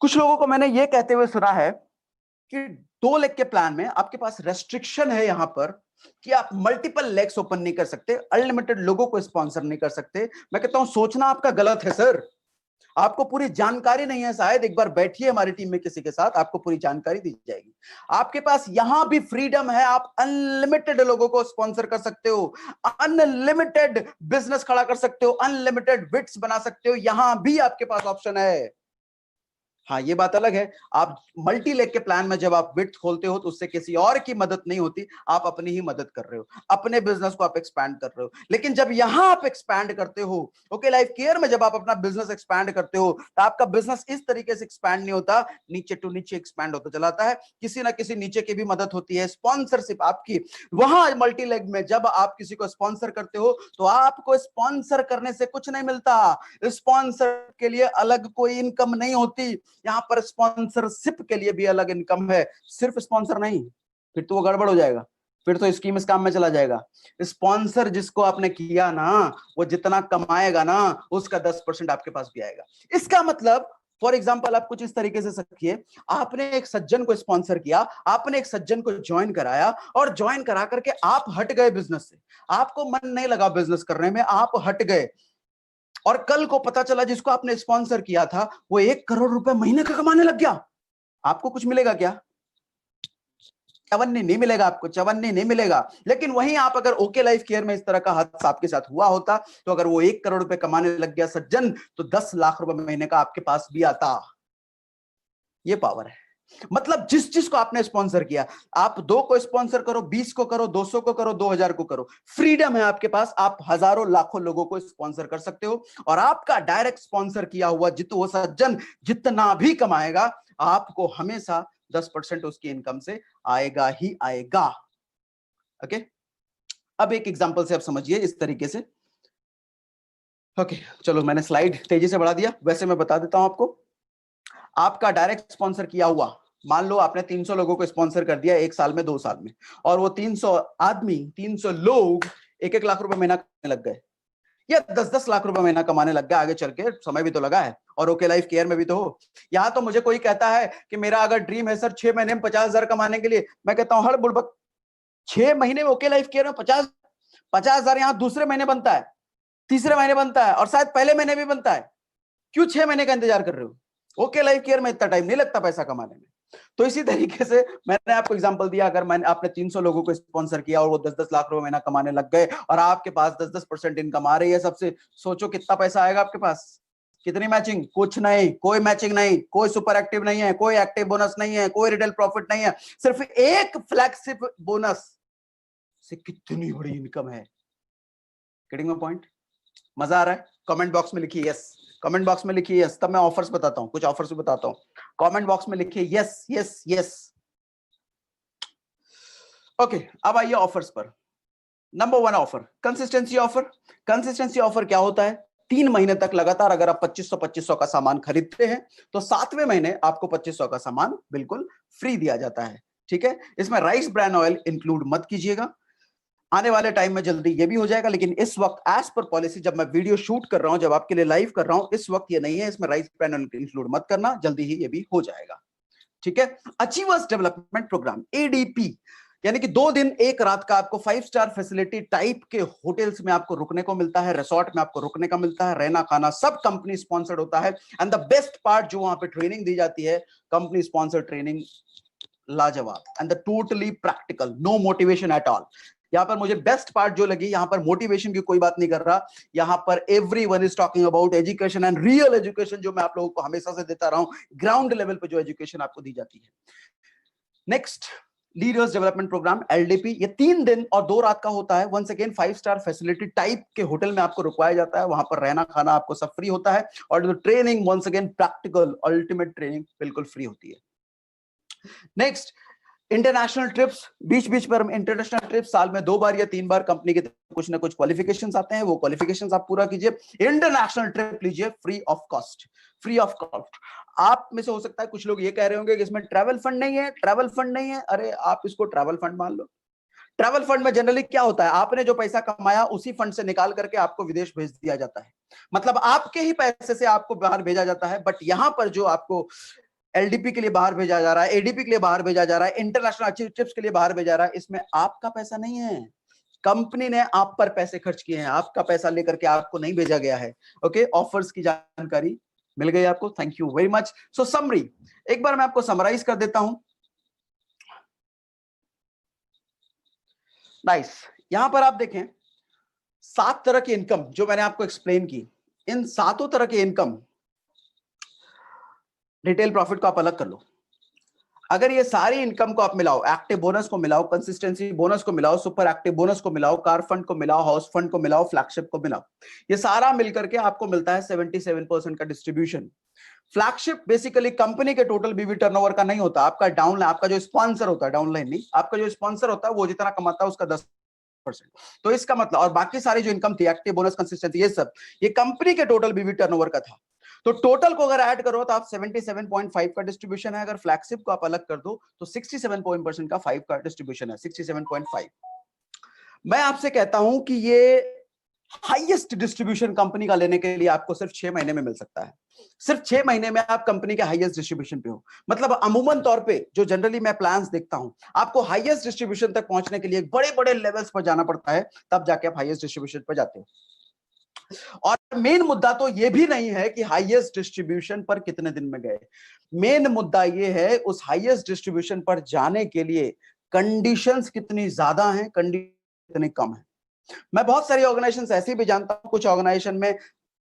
कुछ लोगों को मैंने ये कहते हुए सुना है कि 2 लाख के प्लान में आपके पास रेस्ट्रिक्शन है यहां पर कि आप मल्टीपल लेग्स ओपन नहीं कर सकते, अनलिमिटेड लोगों को स्पॉन्सर नहीं कर सकते। मैं कहता हूं सोचना आपका गलत है सर, आपको पूरी जानकारी नहीं है शायद। एक बार बैठिए हमारी टीम में किसी के साथ, आपको पूरी जानकारी दी जाएगी। आपके पास यहां भी फ्रीडम है, आप अनलिमिटेड लोगों को स्पॉन्सर कर सकते हो, अनलिमिटेड बिजनेस खड़ा कर सकते हो, अनलिमिटेड बिट्स बना सकते हो, यहां भी आपके पास ऑप्शन है। हाँ ये बात अलग है, आप मल्टी लेग के प्लान में जब आप विड्थ खोलते हो तो उससे किसी और की मदद नहीं होती, आप अपनी ही मदद कर रहे हो, अपने बिजनेस को आप एक्सपैंड कर रहे हो। लेकिन जब यहां आप एक्सपैंड करते हो, ओके लाइफ केयर में जब आप अपना बिजनेस एक्सपैंड करते हो, तो आपका बिजनेस इस तरीके से एक्सपैंड नहीं होता, नीचे टू नीचे एक्सपैंड होता चलाता है, किसी ना किसी नीचे की भी मदद होती है, स्पॉन्सरशिप आपकी। वहां मल्टी लेग में जब आप किसी को स्पॉन्सर करते हो तो आपको स्पॉन्सर करने से कुछ नहीं मिलता, स्पॉन्सर के लिए अलग कोई इनकम नहीं होती, यहां पर स्पॉन्सरशिप के लिए भी अलग इनकम है। सिर्फ स्पॉन्सर नहीं, फिर तो वो गड़बड़ हो जाएगा, फिर तो स्कीम इस काम में चला जाएगा। स्पॉन्सर जिसको आपने किया ना, वो जितना कमाएगा ना उसका 10% आपके पास भी आएगा। इसका मतलब फॉर एग्जाम्पल आप कुछ इस तरीके से समझिए, आपने एक सज्जन को स्पॉन्सर किया, आपने एक सज्जन को ज्वाइन कराया, और ज्वाइन करा करके आप हट गए बिजनेस से, आपको मन नहीं लगा बिजनेस करने में, आप हट गए, और कल को पता चला जिसको आपने स्पॉन्सर किया था वो 1 करोड़ रुपए महीने का कमाने लग गया, आपको कुछ मिलेगा क्या? चवन्नी नहीं मिलेगा, आपको चवन्नी नहीं मिलेगा। लेकिन वहीं आप अगर ओके लाइफ केयर में इस तरह का हादसा आपके साथ हुआ होता, तो अगर वो 1 करोड़ रुपए कमाने लग गया सज्जन, तो 10 लाख रुपए महीने का आपके पास भी आता। ये पावर है। मतलब जिस चीज को आपने स्पॉन्सर किया, आप 2 को स्पॉन्सर करो, 20 को करो, 200 को करो, 2000 को करो, फ्रीडम है आपके पास, आप हजारों लाखों लोगों को स्पॉन्सर कर सकते हो। और आपका डायरेक्ट स्पॉन्सर किया हुआ वो सज्जन जितना भी कमाएगा, आपको हमेशा 10% उसकी इनकम से आएगा ही आएगा। ओके, अब एक एग्जांपल से आप समझिए इस तरीके से। ओके चलो, मैंने स्लाइड तेजी से बढ़ा दिया, वैसे मैं बता देता हूं आपको। आपका डायरेक्ट स्पॉन्सर किया हुआ, मान लो आपने 300 लोगों को स्पॉन्सर कर दिया 1 साल में, 2 साल में, और वो 300 आदमी, 300 लोग 1-1 लाख रुपए महीना कमाने लग गए, या 10-10 लाख रुपए महीना कमाने लग गए। आगे चल के समय भी तो लगा है, और ओके लाइफ केयर में भी तो हो। यहाँ तो मुझे कोई कहता है कि मेरा अगर ड्रीम है सर 6 महीने में 50,000 कमाने के लिए, मैं कहता हूँ हर बुड़बक, 6 महीने में ओके लाइफ केयर में 50,000 यहाँ दूसरे महीने बनता है, तीसरे महीने बनता है, और शायद पहले महीने भी बनता है। क्यों 6 महीने का इंतजार कर रहे हो? ओके लाइफ केयर में इतना टाइम नहीं लगता पैसा कमाने में। तो इसी तरीके से मैंने आपको एग्जांपल दिया, अगर मैंने आपने 300 लोगों को स्पॉन्सर किया और वो 10-10 लाख रुपए महीना कमाने लग गए, और आपके पास 10-10% इनकम आ रही है सबसे, सोचो कितना पैसा आएगा आपके पास। कितनी मैचिंग? कुछ नहीं, कोई मैचिंग नहीं, कोई सुपर एक्टिव नहीं है, कोई एक्टिव बोनस नहीं है, कोई रिटेल प्रॉफिट नहीं है, सिर्फ एक फ्लैगशिप बोनस से कितनी बड़ी इनकम है। Getting my point? मजा आ रहा है? कमेंट बॉक्स में लिखिए यस, कमेंट बॉक्स में लिखिए यस, तब मैं ऑफर्स बताता हूं, कुछ ऑफर्स भी बताता हूं। कमेंट बॉक्स में लिखिए यस यस यस। ओके, अब आइए ऑफर्स पर। Number 1 offer, consistency offer. Consistency offer क्या होता है? 3 महीने तक लगातार अगर आप 2500 का सामान खरीदते हैं, तो 7वें महीने आपको 2500 का सामान बिल्कुल फ्री दिया जाता है। ठीक है, इसमें राइस ब्रान ऑयल इंक्लूड मत कीजिएगा, आने वाले टाइम में जल्दी ये भी हो जाएगा, लेकिन इस वक्त एज पर पॉलिसी जब मैं वीडियो शूट कर रहा हूं, जब आपके लिए लाइव कर रहा हूं, इस वक्त ये नहीं है, इसमें राइस ब्रान ऑयल इंक्लूड मत करना, जल्दी ही ये भी हो जाएगा। ठीक है, अचीवर्स डेवलपमेंट प्रोग्राम एडीपी, यानी कि 2 दिन 1 रात का आपको 5 स्टार फैसिलिटी टाइप के होटल्स में आपको रुकने को मिलता है, रिसोर्ट में आपको रुकने का मिलता है, रहना खाना सब कंपनी स्पॉन्सर्ड होता है। एंड द बेस्ट पार्ट, जो वहां पे ट्रेनिंग दी जाती है, कंपनी स्पॉन्सर्ड ट्रेनिंग, लाजवाब, and the totally practical, no motivation at all. यहां पर मुझे बेस्ट पार्ट जो लगी, यहां पर मोटिवेशन की कोई बात नहीं कर रहा, यहां पर everyone is talking about education and real education, जो मैं आप लोगों को हमेशा से देता रहा हूं, ग्राउंड लेवल पे जो एजुकेशन आपको दी जाती है। Next, leaders development program LDP, ये 3 दिन और 2 रात का होता है। Once again 5 star facility type के होटल में आपको रुकवाया जाता है, वहां पर रहना खाना आपको सब फ्री होता है, और जो training once again practical ultimate training बिल्कुल फ्री होती है। नेक्स्ट, इंटरनेशनल ट्रिप्स, बीच बीच पर इंटरनेशनल ट्रिप्स साल में 2 बार या 3 बार कंपनी के कुछ ना कुछ क्वालिफिकेशंस आते हैं, वो क्वालिफिकेशंस आप पूरा कीजिए, इंटरनेशनल ट्रिप लीजिए free of cost, free of cost. आप में से हो सकता है कुछ लोग ये कह रहे होंगे कि इसमें ट्रैवल फंड नहीं है, ट्रैवल फंड नहीं है। अरे आप इसको ट्रैवल फंड मान लो। ट्रैवल फंड में जनरली क्या होता है, आपने जो पैसा कमाया उसी फंड से निकाल करके आपको विदेश भेज दिया जाता है, मतलब आपके ही पैसे से आपको बाहर भेजा जाता है। बट यहां पर जो आपको एलडीपी के लिए बाहर भेजा जा रहा है, एडीपी के लिए बाहर भेजा जा रहा है, इंटरनेशनल चिप्स के लिए बाहर भेजा जा रहा है, इसमें आपका पैसा नहीं है, कंपनी ने आप पर पैसे खर्च किए हैं, आपका पैसा लेकर के आपको नहीं भेजा गया है। ओके, ऑफर्स की जानकारी मिल गई आपको, thank you very much. So summary एक बार मैं आपको समराइज कर देता हूं। नाइस, यहां पर आप देखें 7 तरह की इनकम जो मैंने आपको एक्सप्लेन की, इन 7 तरह की इनकम, रिटेल प्रॉफिट को आप अलग कर लो, अगर ये सारी इनकम को आप मिलाओ, एक्टिव बोनस को मिलाओ, कंसिस्टेंसी बोनस को मिलाओ, सुपर एक्टिव बोनस को मिलाओ, कार फंड को मिलाओ, हाउस फंड को मिलाओ, फ्लैगशिप को मिलाओ, ये सारा मिलकर के आपको मिलता है 77% का डिस्ट्रीब्यूशन। फ्लैगशिप बेसिकली कंपनी के टोटल बीवी टर्नओवर का नहीं होता, आपका डाउनलाइन, आपका जो स्पॉन्सर होता है, डाउनलाइन नहीं, आपका जो स्पॉन्सर होता है वो जितना कमाता है उसका 10%। तो इसका मतलब, और बाकी सारी जो इनकम थी, एक्टिव बोनस, कंसिस्टेंसी, ये सब ये कंपनी के टोटल बीवी टर्नओवर का था। तो टोटल को अगर ऐड करो तो आप 77.5 का डिस्ट्रीब्यूशन है, अगर फ्लैगशिप को आप अलग कर दो तो 67% का 5 का डिस्ट्रीब्यूशन है, 67.5। मैं आपसे कहता हूं कि ये हाईएस्ट डिस्ट्रीब्यूशन कंपनी का लेने के लिए आपको सिर्फ 6 महीने में मिल सकता है, सिर्फ 6 महीने में आप कंपनी के हाईएस्ट डिस्ट्रीब्यूशन पे हो। मतलब अमूमन तौर पे जो जनरली मैं प्लान्स देखता हूं, आपको हाईएस्ट डिस्ट्रीब्यूशन तक पहुंचने के लिए बड़े बड़े लेवल्स पर जाना पड़ता है, तब जाके आप हाईएस्ट डिस्ट्रीब्यूशन पर जाते हो। और मेन मुद्दा तो ये भी नहीं है कि हाईएस्ट डिस्ट्रीब्यूशन पर कितने दिन में गए, मेन मुद्दा ये है उस हाईएस्ट डिस्ट्रीब्यूशन पर जाने के लिए कंडीशंस कितनी ज्यादा हैं, कंडीशन कितनी कम है। मैं बहुत सारी ऑर्गेनाइजेशंस ऐसी भी जानता हूं, कुछ ऑर्गेनाइजेशन में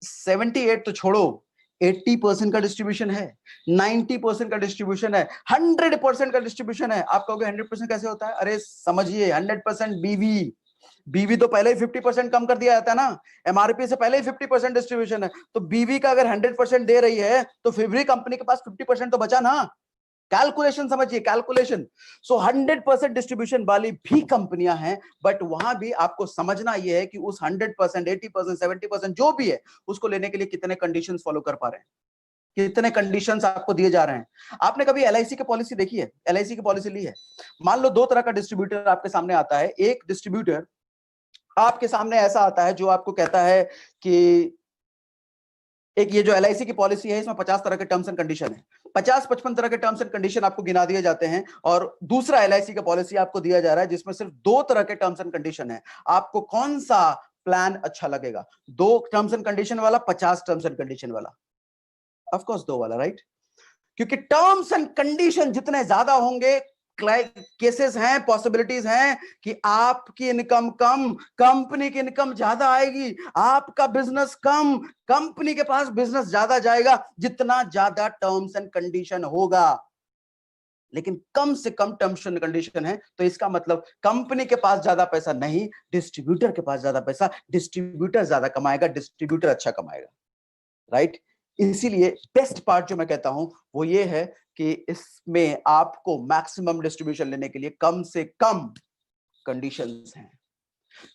78 तो छोड़ो, 80% का डिस्ट्रीब्यूशन है, 90% का डिस्ट्रीब्यूशन है, 100% का डिस्ट्रीब्यूशन है। आप कहोगे 100% कैसे होता है? अरे समझिए, 100% बीवी तो पहले ही 50% कम कर दिया जाता है ना, एमआरपी से पहले ही 50% डिस्ट्रीब्यूशन है, तो बीवी का अगर 100% दे रही है तो फिर भी कंपनी के पास 50% तो बचा ना। कैलकुलेशन समझिए, कैलकुलेशन। सो 100% डिस्ट्रीब्यूशन वाली भी कंपनियां हैं, बट वहां भी आपको समझना यह है कि उस 100%, 80%, 70% जो भी है, उसको लेने के लिए कितने कंडीशंस फॉलो कर पा रहे हैं, कितने कंडीशंस आपको दिए जा रहे हैं। आपने कभी एलआईसी की पॉलिसी देखी है? एलआईसी की पॉलिसी ली है? मान लो 2 तरह का डिस्ट्रीब्यूटर आपके सामने आता है। एक डिस्ट्रीब्यूटर आपके सामने ऐसा आता है जो आपको कहता है कि एक ये जो एलआईसी की पॉलिसी है, इसमें 50 तरह के टर्म्स एंड कंडीशन है, 50-55 तरह के टर्म्स एंड कंडीशन आपको गिना दिए जाते हैं। और दूसरा एलआईसी का पॉलिसी आपको दिया जा रहा है जिसमें सिर्फ 2 तरह के टर्म्स एंड कंडीशन है। आपको कौन सा प्लान अच्छा लगेगा? 2 टर्म्स एंड कंडीशन वाला, 50 टर्म्स एंड कंडीशन वाला? ऑफ कोर्स 2 वाला, राइट? क्योंकि टर्म्स एंड कंडीशन जितने ज्यादा होंगे, केसेस हैं, पॉसिबिलिटीज हैं कि आपकी इनकम कम, कंपनी की इनकम ज्यादा आएगी, आपका बिजनेस कम, कंपनी के पास बिजनेस ज्यादा जाएगा, जितना ज्यादा टर्म्स एंड कंडीशन होगा। लेकिन कम से कम टर्म्स एंड कंडीशन है तो इसका मतलब कंपनी के पास ज्यादा पैसा नहीं, डिस्ट्रीब्यूटर के पास ज्यादा पैसा, डिस्ट्रीब्यूटर ज्यादा कमाएगा, डिस्ट्रीब्यूटर अच्छा कमाएगा, राइट? इसीलिए बेस्ट पार्ट जो मैं कहता हूं वो ये है कि इसमें आपको मैक्सिमम डिस्ट्रीब्यूशन लेने के लिए कम से कम कंडीशंस हैं।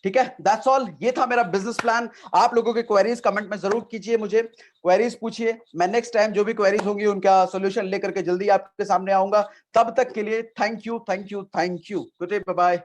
ठीक है, दैट्स ऑल। ये था मेरा बिजनेस प्लान। आप लोगों के क्वेरीज कमेंट में जरूर कीजिए, मुझे क्वेरीज पूछिए, मैं नेक्स्ट टाइम जो भी क्वेरीज होंगी उनका सॉल्यूशन लेकर के जल्दी आपके सामने आऊंगा। तब तक के लिए thank you, thank you, thank you. Good day, bye bye.